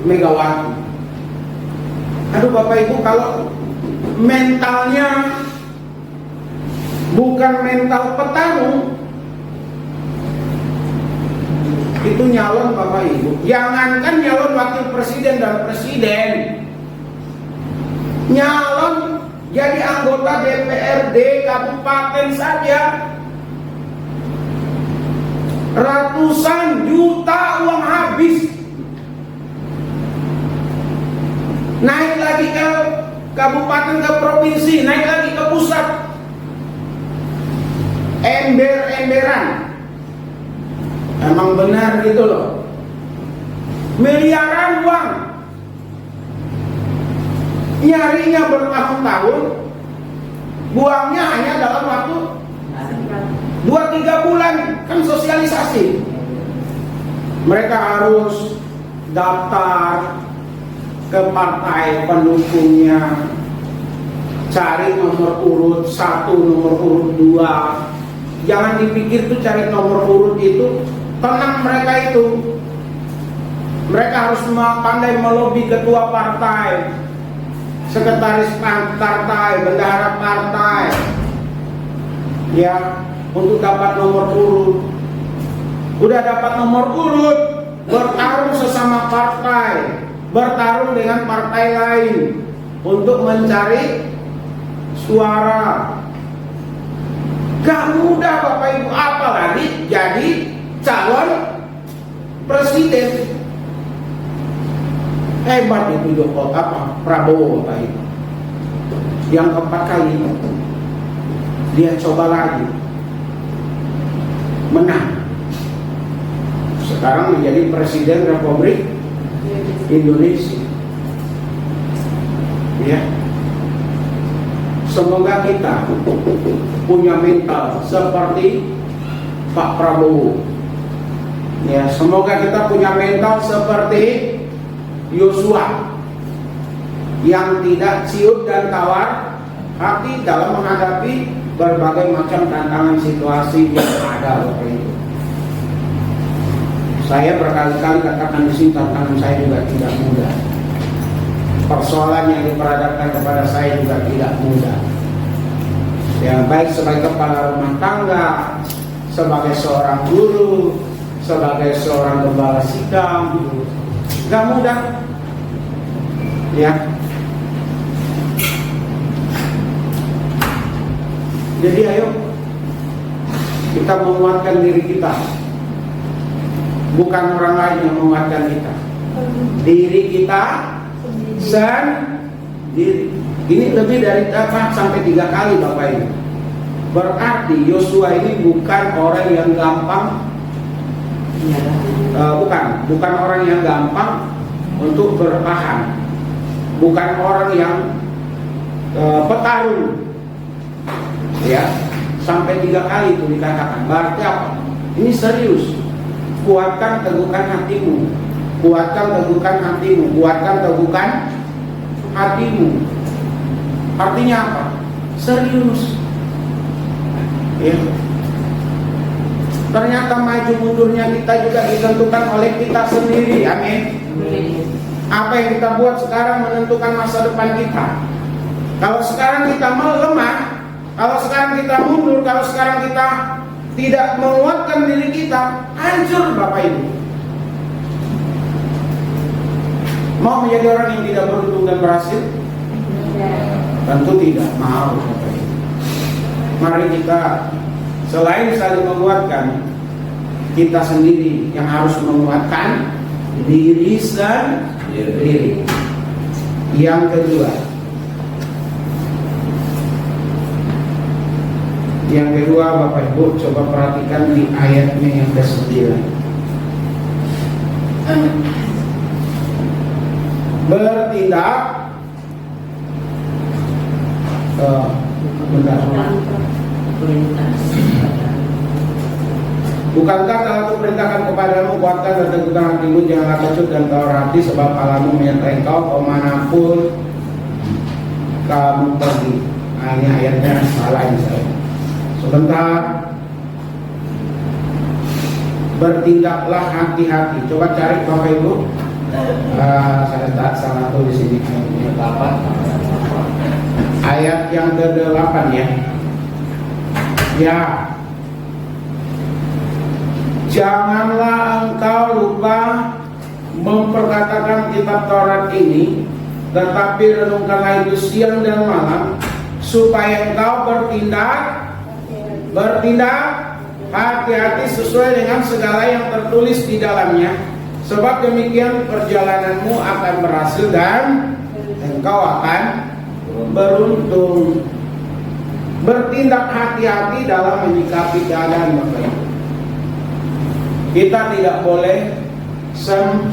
Megawati. Aduh Bapak Ibu, kalau mentalnya bukan mental petarung, itu nyalon Bapak Ibu. Jangankan nyalon wakil presiden dan presiden, nyalon jadi anggota DPRD kabupaten saja ratusan juta uang habis. Naik lagi ke kabupaten, ke provinsi, naik lagi ke pusat, ember-emberan. Emang benar gitu loh. Miliaran uang, nyarinya bertahun-tahun, buangnya hanya dalam waktu 2-3 bulan. Kan sosialisasi, mereka harus daftar ke partai pendukungnya, cari nomor urut 1, nomor urut 2. Jangan dipikir tuh cari nomor urut itu tenang. Mereka itu, mereka harus pandai melobi ketua partai, sekretaris partai, bendahara partai, ya, untuk dapat nomor urut. Udah dapat nomor urut, bertarung sesama partai, bertarung dengan partai lain untuk mencari suara. Gak mudah Bapak Ibu, apalagi jadi calon presiden. Hebat itu Prabowo Bapak Ibu. Yang keempat kali dia coba lagi, menang. Sekarang menjadi Presiden Republik Indonesia. Ya. Semoga kita punya mental seperti Pak Prabowo. Ya, semoga kita punya mental seperti Yosua yang tidak ciut dan tawar hati dalam menghadapi berbagai macam tantangan situasi yang ada. Saya berkali-kali katakan di sini, tantangan saya juga tidak mudah. Persoalan yang diperhadapkan kepada saya juga tidak mudah. Yang baik sebagai kepala rumah tangga, sebagai seorang guru, sebagai seorang gembala sidang, gak mudah. Ya. Jadi ayo kita menguatkan diri kita. Bukan orang lain yang menguatkan kita, diri kita sendiri. Ini lebih dari 4 sampai 3 kali Bapak Ibu. Berarti Yosua ini bukan orang yang gampang, bukan orang yang gampang untuk bertahan, bukan orang yang petarung. Ya, sampai 3 kali itu dikatakan. Berarti apa? Ini serius. Kuatkan teguhkan hatimu, kuatkan teguhkan hatimu, kuatkan teguhkan hatimu. Artinya apa? Serius. Ya. Ternyata maju mundurnya kita juga ditentukan oleh kita sendiri. Amin. Apa yang kita buat sekarang menentukan masa depan kita. Kalau sekarang kita melemah, kalau sekarang kita mundur, kalau sekarang kita tidak menguatkan diri kita, hancur Bapak Ibu. Mau menjadi orang yang tidak beruntung dan berhasil? Tentu tidak mau Bapak Ibu. Mari kita selain saling menguatkan, kita sendiri yang harus menguatkan diri sendiri. Yang kedua, Bapak Ibu coba perhatikan di ayatnya yang ke-9. Bertindak bukankah telah kuperintahkan kepadamu, kuatkan dan teguhkan hatimu, janganlah kecut dan tawar hati, sebab Allahmu menyertai engkau kemanapun kamu pergi. Nah, ini ayatnya salah ini saya. Sebentar. Bertindaklah hati-hati. Coba cari Bapak Ibu. Saya tak salah tuh di sini ayat yang ke-8 ya. Ya. Janganlah engkau lupa memperkatakan kitab Taurat ini, tetapi renungkanlah itu siang dan malam, supaya engkau bertindak hati-hati sesuai dengan segala yang tertulis di dalamnya, sebab demikian perjalananmu akan berhasil dan engkau akan beruntung. Bertindak hati-hati dalam menyikapi keadaan Bapak Ibu. Kita tidak boleh sembrono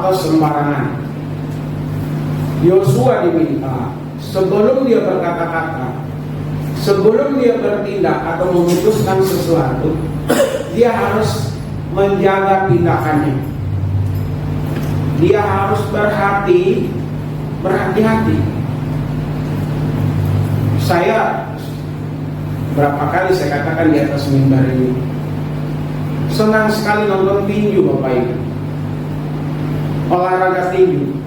atau sembarangan. Yosua diminta sebelum dia berkata-kata, sebelum dia bertindak atau memutuskan sesuatu, dia harus menjaga tindakannya. Dia harus berhati-hati. Saya berapa kali saya katakan di atas mimbar ini, senang sekali nonton tinju Bapak Ibu. Olahraga tinju.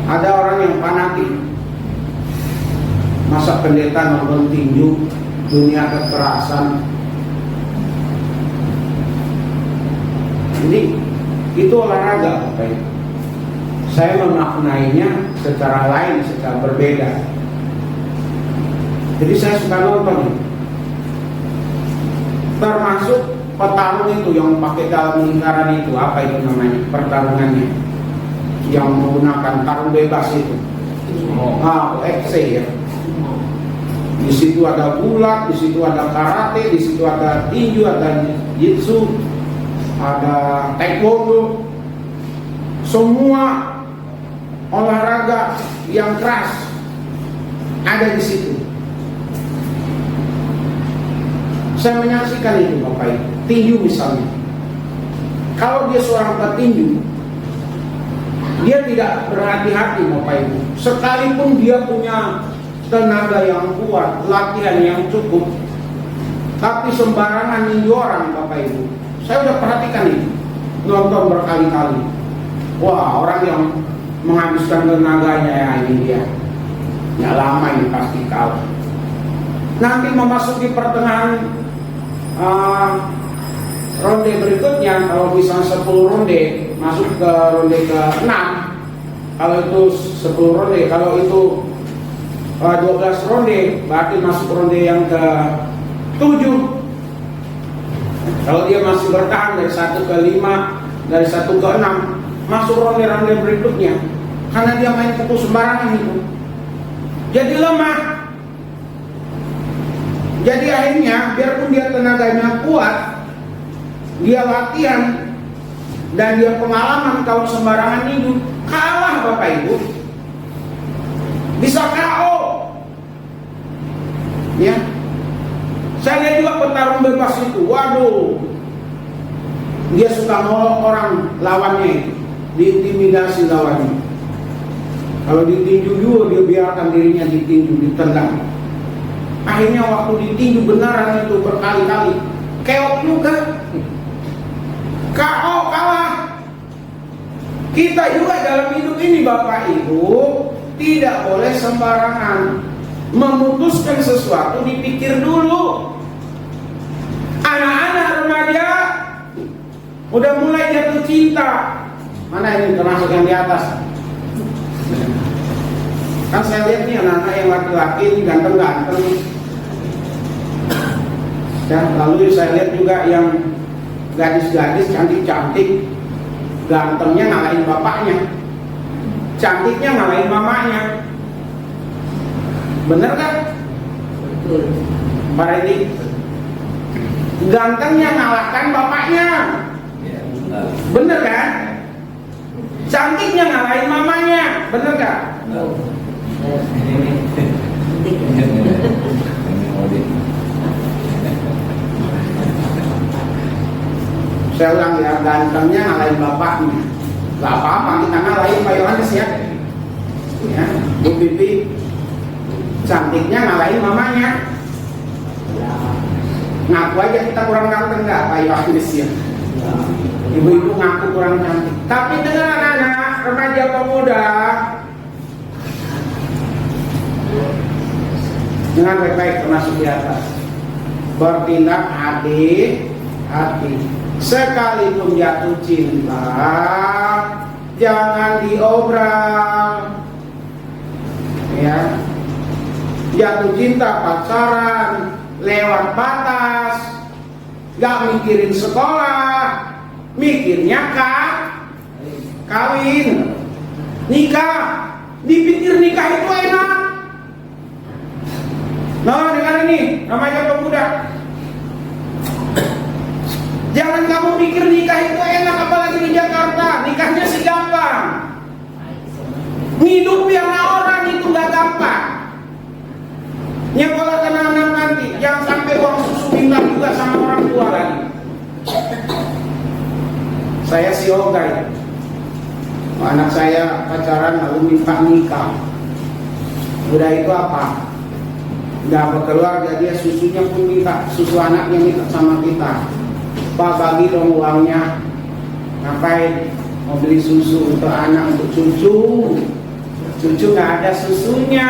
Ada orang yang fanatik. Masa pendeta nonton tinju, dunia kekerasan. Ini itu olahraga Bapak Ibu. Saya memaknainya secara lain, secara berbeda. Jadi saya suka nonton. Termasuk petarung itu yang pakai dalam lingkaran itu, apa itu namanya, pertarungannya, yang menggunakan tarung bebas itu, UFC ya. Di situ ada gulat, di situ ada karate, di situ ada tinju, ada jitsu, ada taekwondo. Semua olahraga yang keras ada di situ. Saya menyaksikan itu Bapak Ibu. Tinju misalnya, kalau dia seorang petinju, dia tidak berhati-hati Bapak Ibu. Sekalipun dia punya tenaga yang kuat, latihan yang cukup, tapi sembarangan ninju orang Bapak Ibu. Saya udah perhatikan itu, nonton berkali-kali. Wah, orang yang menghabiskan tenaganya, ya ini dia, nggak lama ini pasti kalah. Nanti memasuki pertengahan ronde berikutnya, kalau misalnya 10 ronde masuk ke ronde ke-6, kalau itu 10 ronde, kalau itu 12 ronde berarti masuk ronde yang ke-7. Kalau dia masih bertahan dari 1 ke 5, dari 1 ke 6, masuk ronde-ronde berikutnya, karena dia main pukul sembarangan itu, jadi lemah. Jadi akhirnya biarpun dia tenaganya kuat, dia latihan dan dia pengalaman, kalau sembarangan itu kalah Bapak Ibu, bisa KO. Ya, saya lihat juga petarung bebas itu, waduh, dia suka nolok orang lawannya, diintimidasi lawannya. Kalau ditinju juga dia biarkan dirinya ditinju, ditendang. Akhirnya waktu ditinju benaran itu berkali-kali, keok juga, KO, kalah. Kita juga dalam hidup ini Bapak Ibu tidak boleh sembarangan. Memutuskan sesuatu dipikir dulu. Anak-anak remaja udah mulai jatuh cinta. Mana ini termasuk yang di atas? Kan saya lihat nih anak-anak yang laki-laki ini ganteng-ganteng. Dan lalu saya lihat juga yang gadis-gadis cantik-cantik, gantengnya ngalahin bapaknya, cantiknya ngalahin mamanya. Bener kan? Betul. Pak Redi, gantengnya ngalahkan bapaknya. Bener kan? Cantiknya ngalahin mamanya. Bener kan? Saya ulang ya, gantengnya ngalahin bapaknya. Gak apa-apa kita ngalahin Pak Yohanes ya. Ya, Bu Pipi, cantiknya ngalahin mamanya. Ngaku aja kita kurang ganteng nggak Pak Yohanes ya. Ibu-ibu ngaku kurang cantik. Tapi dengan anak-anak remaja pemuda, dengan baik-baik termasuk di atas, bertindak hati-hati. Sekalipun jatuh cinta, jangan diobral. Ya, jatuh cinta pacaran lewat batas, gak mikirin sekolah, mikirnya kawin, nikah. Dipikir nikah itu enak. Nah, dengan ini namanya pemuda. Jangan kamu pikir nikah itu enak, apalagi di Jakarta. Nikahnya sih gampang. Ngidupi sama orang itu gak gampang. Nyekolahkan anak nanti, jangan sampai uang susu minta juga sama orang tua lagi. Saya si Ogai, anak saya pacaran lalu minta nikah. Udah itu apa? Udah berkeluarga dia susunya pun minta, susu anaknya minta sama kita. Pak bagi dong uangnya. Ngapain? Mau beli susu untuk anak, untuk cucu. Cucu nggak ada susunya.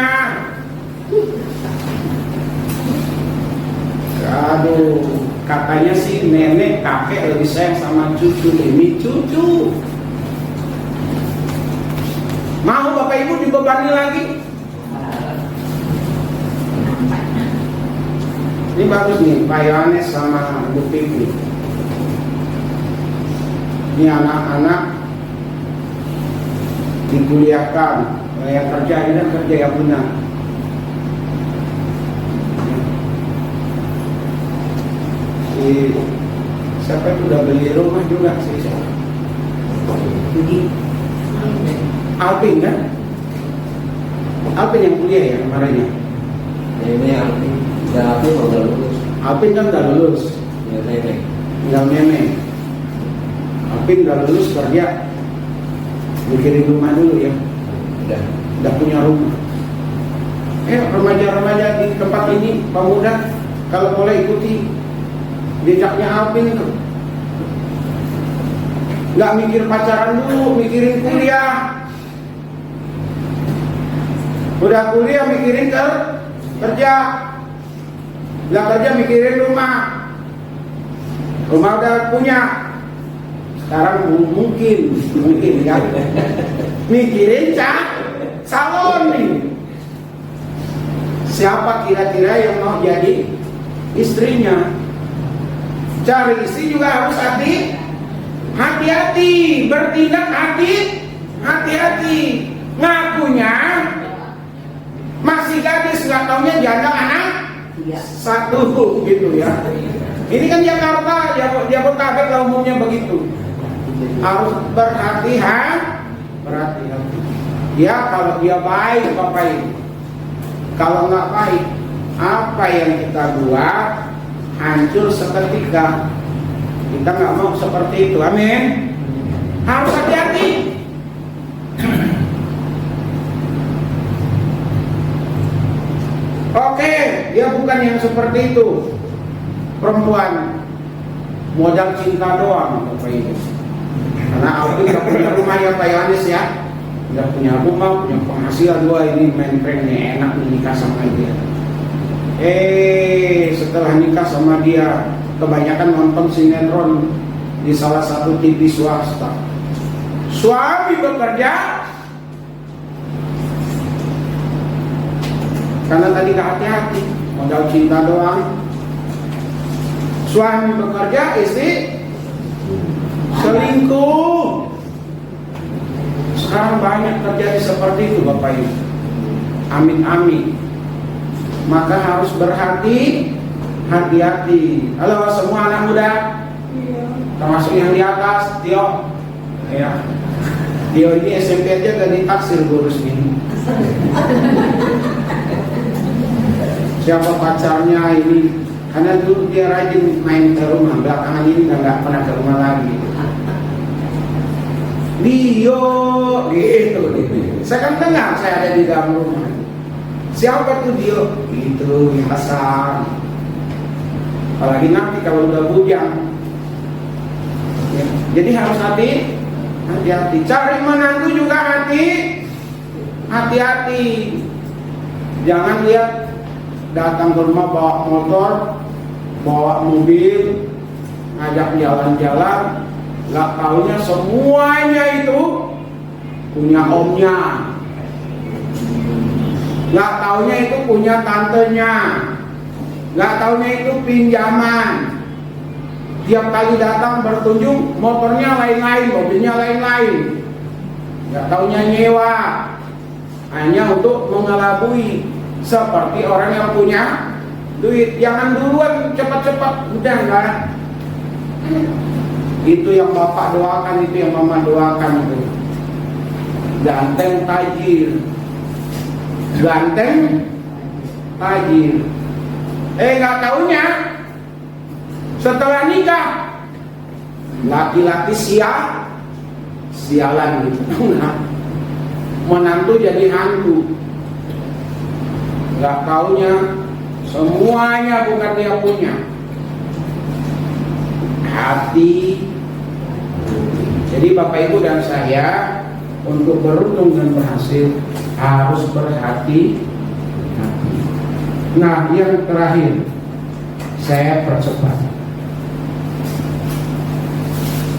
Aduh, katanya sih nenek kakek lebih sayang sama cucu demi cucu. Mau bapak ibu dibebani lagi? Ini bagus nih, Pak Yohanes sama Bu Pipi. Ini anak-anak dikuliahkan, yang kerja ini kan kerja yang benar. Siapa itu udah beli rumah juga sih? Alpin kan? Alpin yang kuliah ya kemarinnya? Ini Alpin. Ya, Alpin udah lulus. Alpin kan udah lulus. Ya, nenek. Tinggal nenek. Alpin udah lulus kerja. Mikirin rumah dulu ya. Udah punya rumah. Remaja-remaja di tempat ini, pemuda, kalau boleh ikuti jejaknya Alpin itu. Nggak mikir pacaran dulu, mikirin kuliah. Udah kuliah mikirin kerja. Udah kerja mikirin rumah. Rumah udah punya. Sekarang mungkin ya. Mikirin salon nih. Siapa kira-kira yang mau jadi istrinya? Cari istri juga harus hati-hati, bertindak hati-hati. Ngakunya masih gadis, nggak taunya janda anak satu gitu ya. Ini kan Jakarta, Jabodetabek kalau umumnya begitu. Harus berhati-hati. Ya kalau dia baik Bapak Ibu. Kalau nggak baik, apa yang kita buat hancur seketika. Kita nggak mau seperti itu, amin. Harus hati-hati. Oke, dia bukan yang seperti itu. Perempuan modal cinta doang, Bapak Ibu. Karena Alvin nggak punya rumah ya Pak Yohanes ya. Nggak punya rumah, punya penghasilan. Dua ini main prank-nya enak nikah sama dia. Setelah nikah sama dia, kebanyakan nonton sinetron di salah satu TV swasta. Suami bekerja karena tadi gak hati-hati, modal cinta doang. Suami bekerja, istri selingkuh. Sekarang banyak terjadi seperti itu Bapak Ibu. Amin. Maka harus hati-hati. Halo semua anak muda, termasuk yang di atas, Tio. Ya, Tio ini SMP aja gak ditaksir gurus ini. Siapa pacarnya ini? Karena dulu dia rajin main ke rumah, belakangan ini nggak pernah ke rumah lagi. Dio, gitu. Saya kan dengar, saya ada di dalam rumah. Siapa tuh Dio? Itu Hasan. Apalagi nanti kalau udah bujang. Ya. Jadi harus hati-hati. Cari menantu juga hati-hati. Jangan lihat datang ke rumah bawa motor, bawa mobil, ngajak jalan-jalan, nggak taunya semuanya itu punya omnya, nggak taunya itu punya tantenya, nggak taunya itu pinjaman. Tiap kali datang berkunjung, motornya lain-lain, mobilnya lain-lain, nggak taunya nyewa, hanya untuk mengelabui. Seperti orang yang punya duit. Jangan duluan cepat-cepat, udah Itu yang Bapak doakan, itu yang Mama doakan itu. Ganteng tajir. Ganteng tajir. Gak taunya setelah nikah laki-laki sialan gitu. Nah, menantu jadi hantu. Gak taunya semuanya bukan dia punya. Hati. Jadi Bapak Ibu dan saya untuk beruntung dan berhasil harus berhati-hati. Nah, yang terakhir saya percepat,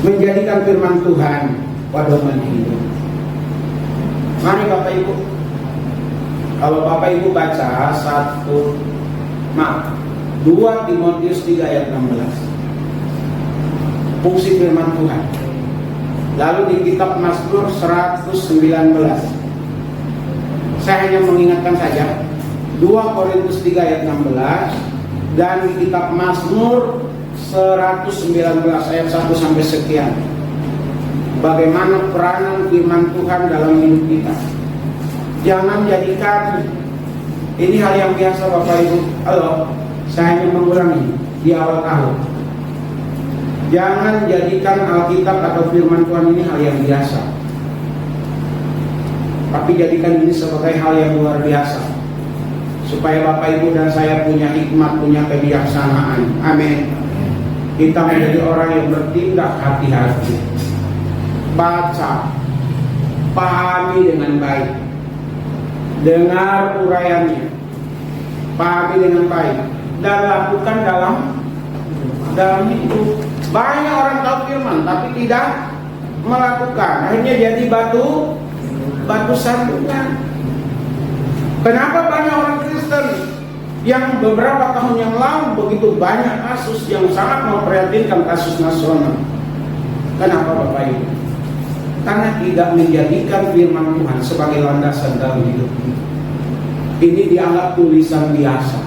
menjadikan firman Tuhan pedoman hidup. Mari Bapak Ibu, kalau Bapak Ibu baca 2 Timotius 3 ayat 16, fungsi firman Tuhan. Lalu di kitab Mazmur 119, saya hanya mengingatkan saja 2 Korintus 3 ayat 16 dan di kitab Mazmur 119 ayat 1 sampai sekian. Bagaimana peranan firman Tuhan dalam hidup kita. Jangan jadikan ini hal yang biasa Bapak Ibu. Halo, saya hanya mengulangi di awal tahun. Jangan jadikan Alkitab atau firman Tuhan ini hal yang biasa, tapi jadikan ini sebagai hal yang luar biasa, supaya Bapak Ibu dan saya punya hikmat, punya kebijaksanaan. Amin. Kita menjadi orang yang bertindak hati-hati. Baca, pahami dengan baik, dengar uraiannya, pahami dengan baik, dan lakukan dalam hidup. Banyak orang tahu firman tapi tidak melakukan, akhirnya jadi batu sandungan. Kenapa banyak orang Kristen yang beberapa tahun yang lalu begitu banyak kasus yang sangat memprihatinkan, kasus nasional? Kenapa Bapak Ibu? Karena tidak menjadikan firman Tuhan sebagai landasan dalam hidup ini. Ini dianggap tulisan biasa,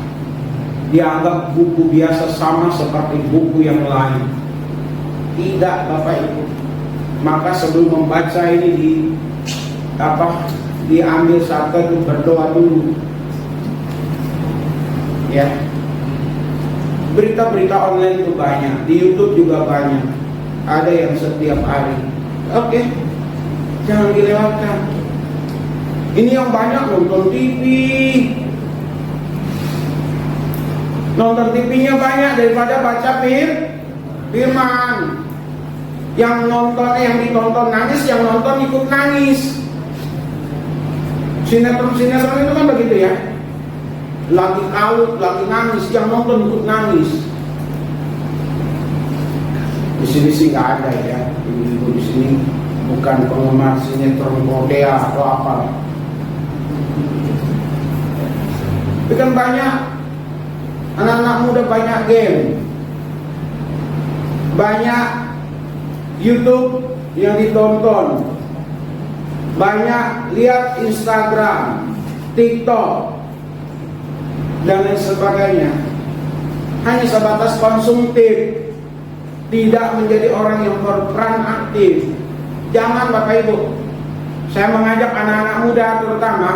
dianggap buku biasa sama seperti buku yang lain. Tidak Bapak Ibu. Maka sebelum membaca ini diambil satu itu berdoa dulu. Ya. Berita-berita online itu banyak, di YouTube juga banyak. Ada yang setiap hari. Oke. Jangan dilewatkan. Ini yang banyak nonton TV. Nonton TV-nya banyak daripada baca firman. Yang ditonton nangis, yang nonton ikut nangis. Sinetron itu kan begitu ya. Lagi kalut, lagi nangis, yang nonton ikut nangis. Di sini sih nggak ada ya. Di sini bukan penggemar sinetron Korea atau apa. Tapi kan banyak anak-anak muda, banyak game, banyak YouTube yang ditonton, banyak lihat Instagram, TikTok, dan lain sebagainya. Hanya sebatas konsumtif, tidak menjadi orang yang berperan aktif. Jangan Bapak Ibu, saya mengajak anak-anak muda terutama,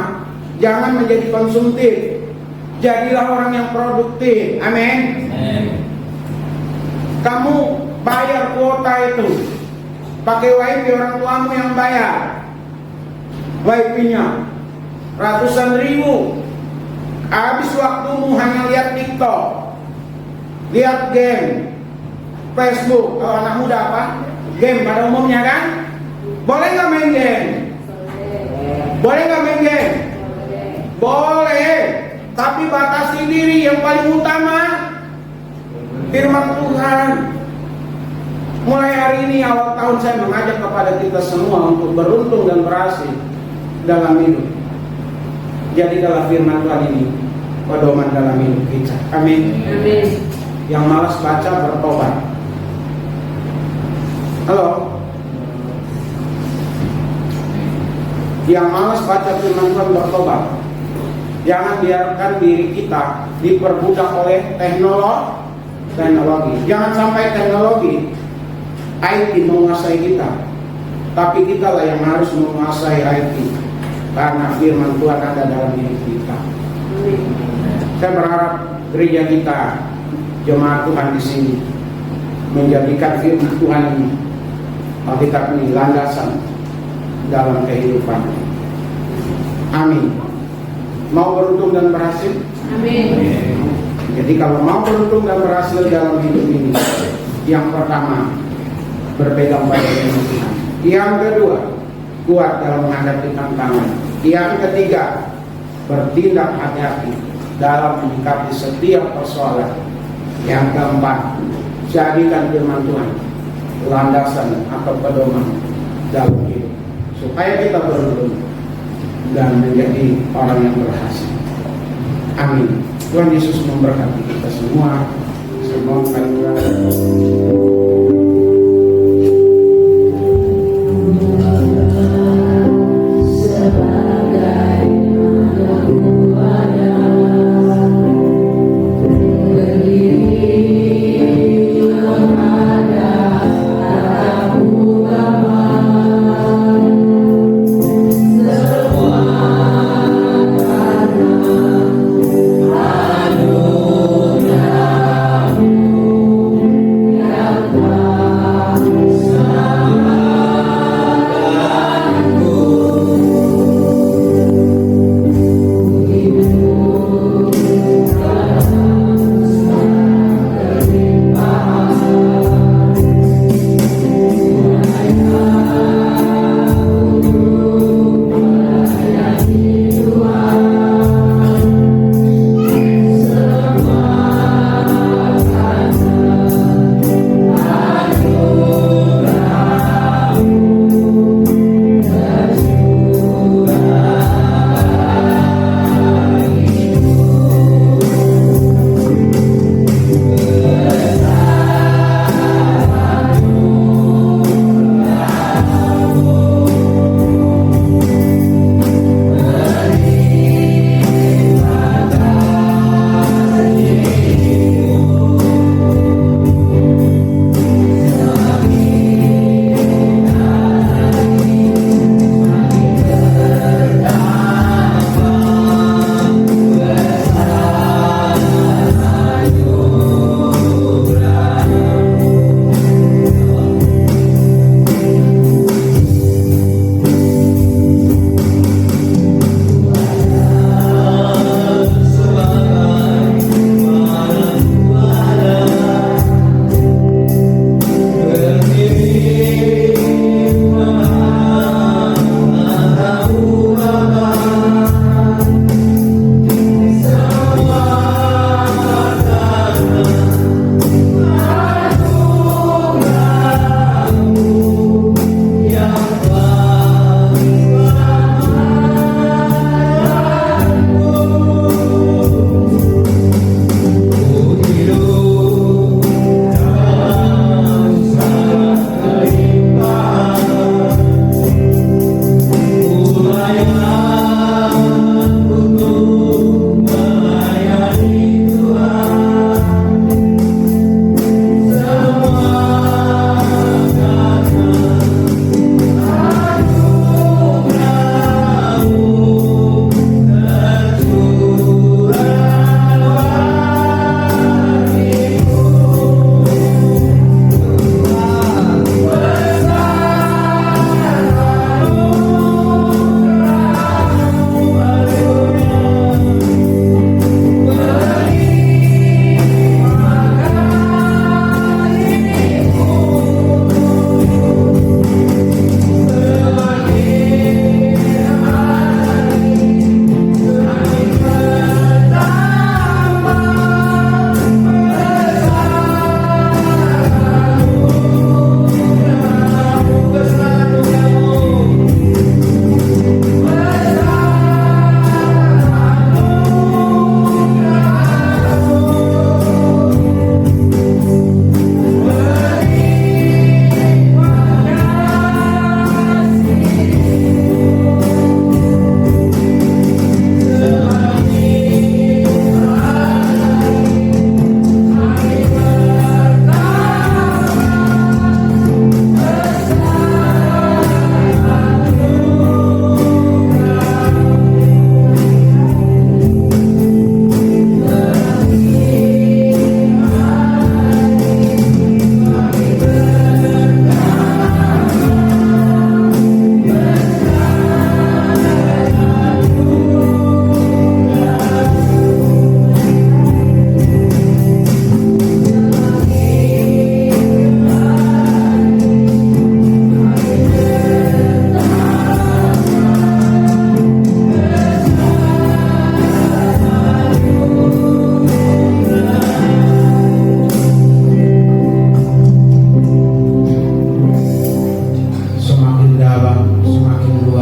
jangan menjadi konsumtif. Jadilah orang yang produktif. Amin. Kamu bayar kuota itu, pakai wifi, orang tuamu yang bayar wifi-nya ratusan ribu. Habis waktumu hanya lihat TikTok, lihat game, Facebook. Kalau anak muda apa? Game pada umumnya kan? Boleh nggak main game? Boleh nggak main game? Boleh. Tapi batasi diri, yang paling utama firman Tuhan. Mulai hari ini awal tahun saya mengajak kepada kita semua untuk beruntung dan berhasil dalam hidup. Jadi dalam firman Tuhan ini pedoman dalam hidup kita. Amin. Amin. Yang malas baca bertobat. Halo. Yang malas baca firman Tuhan bertobat. Jangan biarkan diri kita diperbudak oleh teknologi. Jangan sampai teknologi IT menguasai kita, tapi kita lah yang harus menguasai IT, karena firman Tuhan ada dalam hidup kita. Saya berharap gereja kita, jemaat Tuhan di sini, menjadikan firman Tuhan ini, Alkitab ini landasan dalam kehidupan. Amin. Mau beruntung dan berhasil? Amin. Jadi kalau mau beruntung dan berhasil dalam hidup ini, yang pertama, berpegang pada firman Tuhan. Yang kedua, kuat dalam menghadapi tantangan. Yang ketiga, bertindak hati-hati dalam menyikapi setiap persoalan. Yang keempat, jadikan firman Tuhan landasan atau pedoman dalam hidup, supaya kita beruntung dan menjadi orang yang berhasil. Amin. Tuhan Yesus memberkati kita semua. Semoga Tuhan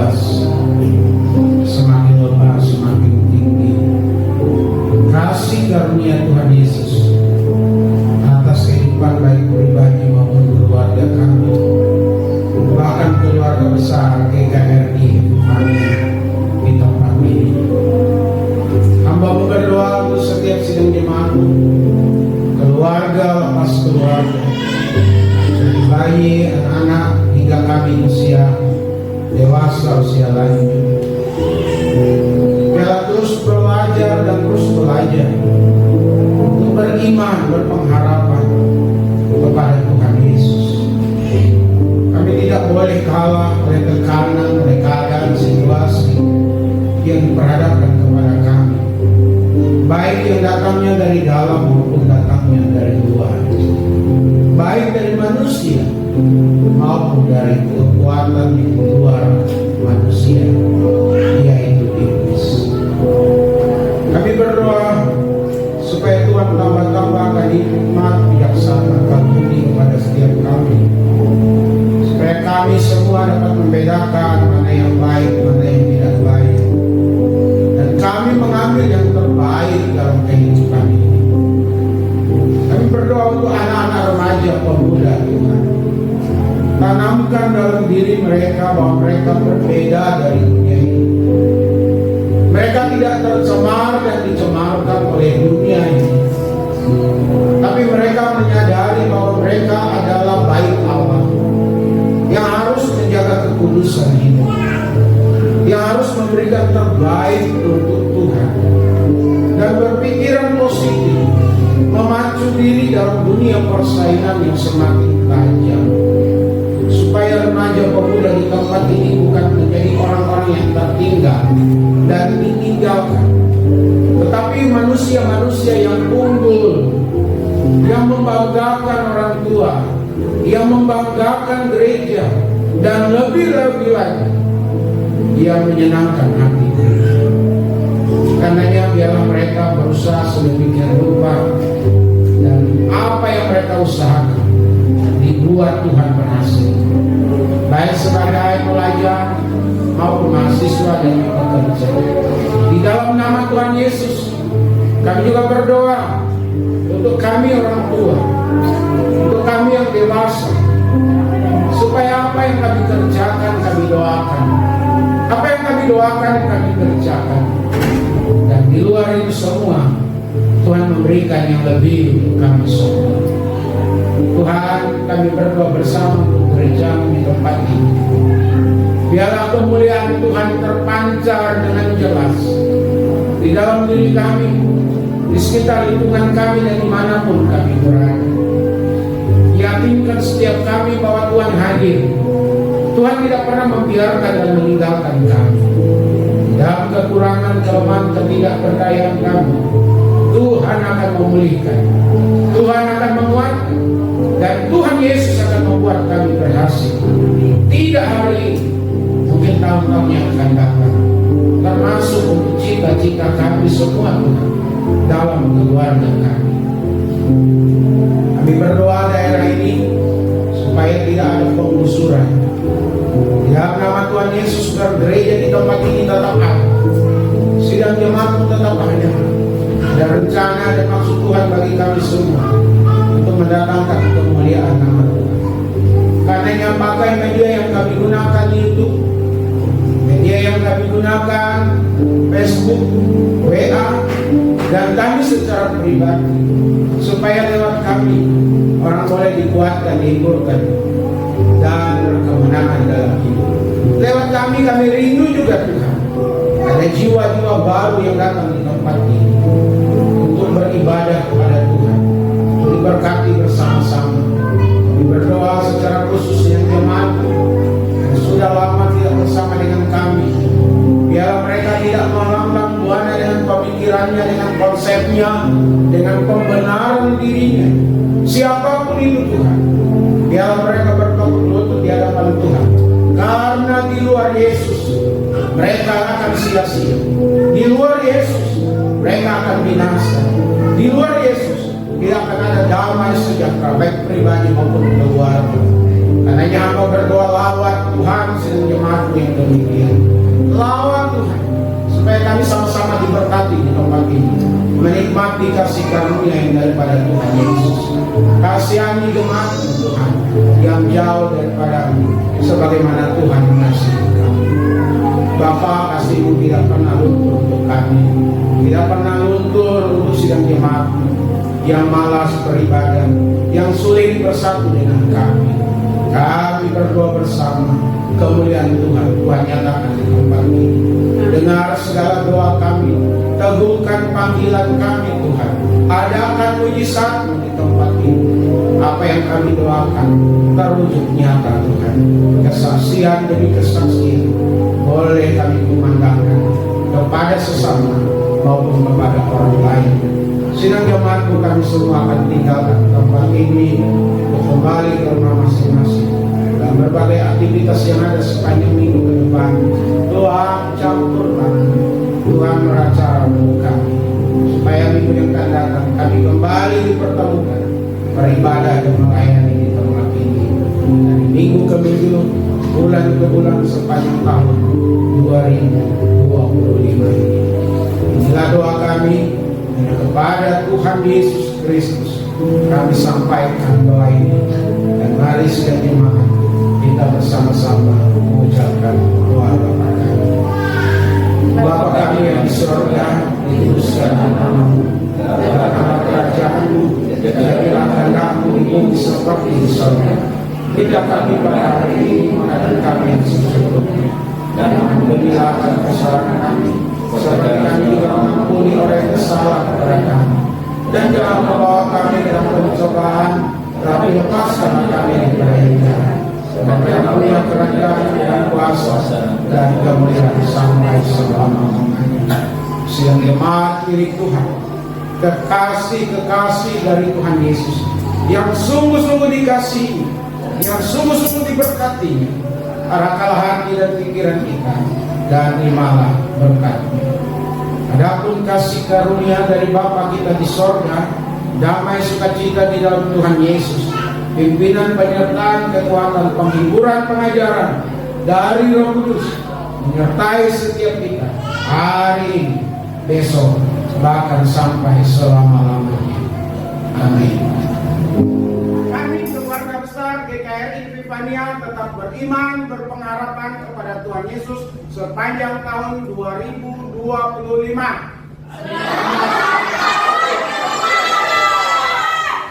jelas, semakin lebar, semakin tinggi kasih karunia Tuhan Yesus atas kehidupan baik pribadi maupun keluarga kami, bahkan keluarga besar GKRI kami di tempat ini. Hamba berdoa untuk setiap sidang jemaatmu, keluarga lepas keluarga, dari bayi, anak-anak hingga kami usia dewasa, usia lanjut. Biarlah terus belajar dan terus belajar untuk beriman, berpengharapan kepada Tuhan Yesus. Kami tidak boleh kalah oleh tekanan, oleh keadaan, situasi yang diperhadapkan kepada kami, baik yang datangnya dari dalam maupun datangnya dari luar, baik dari manusia maupun dari kekuatan di luar manusia, yaitu iblis. Kami berdoa supaya Tuhan tambah-tambahkan hikmat, bijaksana, karunia kepada setiap kami, supaya kami semua dapat membedakan mana yang baik, mana yang tidak baik, dan kami mengambil yang terbaik dalam kehidupan ini. Kami berdoa untuk anak-anak remaja, pemuda, Tuhan, tanamkan dalam diri mereka bahwa mereka berbeda dari dunia ini. Mereka tidak tercemar dan dicemarkan oleh dunia ini, tapi mereka menyadari bahwa mereka adalah baik Allah yang harus menjaga kekudusan hidup, yang harus memberikan terbaik untuk Tuhan, dan berpikiran positif, memacu diri dalam dunia persaingan yang semakin tajam, supaya remaja pemuda di tempat ini bukan menjadi orang-orang yang tertinggal dan ditinggalkan, tetapi manusia-manusia yang unggul, yang membanggakan orang tua, yang membanggakan gereja, dan lebih-lebih lagi yang menyenangkan hati gereja. Karenanya biarlah mereka berusaha sedemikian rupa, dan apa yang mereka usahakan dibuat Tuhan berhasil, baik sebagai pelajar maupun mahasiswa dan pekerja. Di dalam nama Tuhan Yesus, kami juga berdoa untuk kami orang tua, untuk kami yang dewasa, supaya apa yang kami kerjakan kami doakan, apa yang kami doakan kami kerjakan, dan di luar itu semua Tuhan memberikan yang lebih untuk kami semua. Tuhan, kami berdoa bersama untuk gereja di tempat ini. Biarlah kemuliaan Tuhan terpancar dengan jelas di dalam diri kami, di sekitar lingkungan kami, dan dimanapun kami berada. Yakinkan setiap kami bahwa Tuhan hadir. Tuhan tidak pernah membiarkan dan meninggalkan kami. Dalam kekurangan, kelemahan, ketidakberdayaan kami, Tuhan akan memulihkan, Tuhan akan menguatkan, dan Tuhan Yesus akan membuat kami berhasil. Tidak hari ini, mungkin tahun-tahun yang akan datang, termasuk untuk cita-cita kami semua, Tuhan, dalam keluarga kami. Kami berdoa daerah ini supaya tidak ada penggusuran. Di dalam nama Tuhan Yesus, gereja di tempat ini tetap ada, sidang jemaat pun tetap ada. Ada rencana dan maksud Tuhan bagi kami semua untuk mendatangkan kemuliaan nama Tuhan. Karenanya pakai media yang kami gunakan, YouTube, media yang kami gunakan, Facebook, WA, dan kami secara pribadi, supaya lewat kami orang boleh dikuatkan, dihiburkan, dan berkemenangan dalam hidup. Lewat kami rindu juga Tuhan, ada jiwa-jiwa baru yang datang di tempat ini untuk beribadah kepada Tuhan, untuk diberkati bersama-sama. Kami berdoa secara khusus yang jemaat yang sudah lama tidak bersama dengan kami. Biar mereka tidak melambang buana dengan pemikirannya, dengan konsepnya, dengan pembenaran dirinya, siapapun itu Tuhan. Biar mereka bertekun lutut di hadapan Tuhan, karena di luar Yesus mereka akan sia-sia. Di luar Yesus mereka akan binasa. Di luar Yesus tidak akan ada damai sejahtera, baik pribadi maupun keluarga. Karenanya hamba berdoa berdoa lawat Tuhan sedang jemaatmu yang demikian. Lawat Tuhan supaya kami sama-sama diberkati di tempat ini, menikmati kasih karunia yang daripada Tuhan Yesus. Kasihani jemaat Tuhan yang jauh daripada-Mu sebagaimana Tuhan mengasihi kami. Bapa, kasih-Mu tidak pernah luntur untuk kami, tidak pernah luntur untuk sidang jemaat-Mu yang malas beribadah, yang sulit bersatu dengan kami. Kami berdoa bersama, kemuliaan Tuhan nyatakan di tempat ini. Dengar segala doa kami, teguhkan panggilan kami Tuhan. Adakan mujizat-Mu di tempat ini. Apa yang kami doakan terwujud nyata Tuhan. Kesaksian demi kesaksian boleh kami kumandangkan kepada sesama maupun kepada orang lain. Sidang jemaatku kami semua akan tinggalkan tempat ini untuk kembali ke rumah masing-masing dan berbagai aktivitas yang ada sepanjang minggu ke depan. Tuhan campurlah, Tuhan meracara kami supaya minggu yang akan datang kami kembali dipertemukan beribadah dan melayani di tempat ini dari minggu ke minggu, bulan ke bulan sepanjang tahun 2025 ini. Inilah doa kami kepada Tuhan Yesus Kristus. Kami sampaikan doa ini dan mari sekali jemaat kita bersama-sama mengucapkan doa Bapa kami. Bapa kami yang di surga, dikuduskanlah namamu, datanglah kerajaan-Mu, jadilah kehendak-Mu di bumi seperti di surga. Berikan kami pada hari ini makanan kami yang secukupnya, dan ampunilah kesalahan kami, serta kami juga mengampuni orang yang bersalah kepada kami. Dan jangan membawa kami dalam pencobaan, tapi lepaskanlah kami dari yang jahat. Sebab yang punya kerajaan dan kuasa dan kemuliaan sampai selama-lamanya. Siang jemaat milik Tuhan, kekasih-kekasih dari Tuhan Yesus yang sungguh-sungguh dikasihi, yang sungguh-sungguh diberkati, arahkanlah hati dan pikiran kita dan terimalah berkat-Nya. Adapun kasih karunia dari Bapa kita di sorga, damai sukacita di dalam Tuhan Yesus, pimpinan penyertaan kekuatan penghiburan pengajaran dari Roh Kudus menyertai setiap kita hari ini, besok, bahkan sampai selama-lamanya. Amin. Kami keluarga besar GKRI Epifania tetap beriman, berpengharapan kepada Tuhan Yesus sepanjang tahun 2025.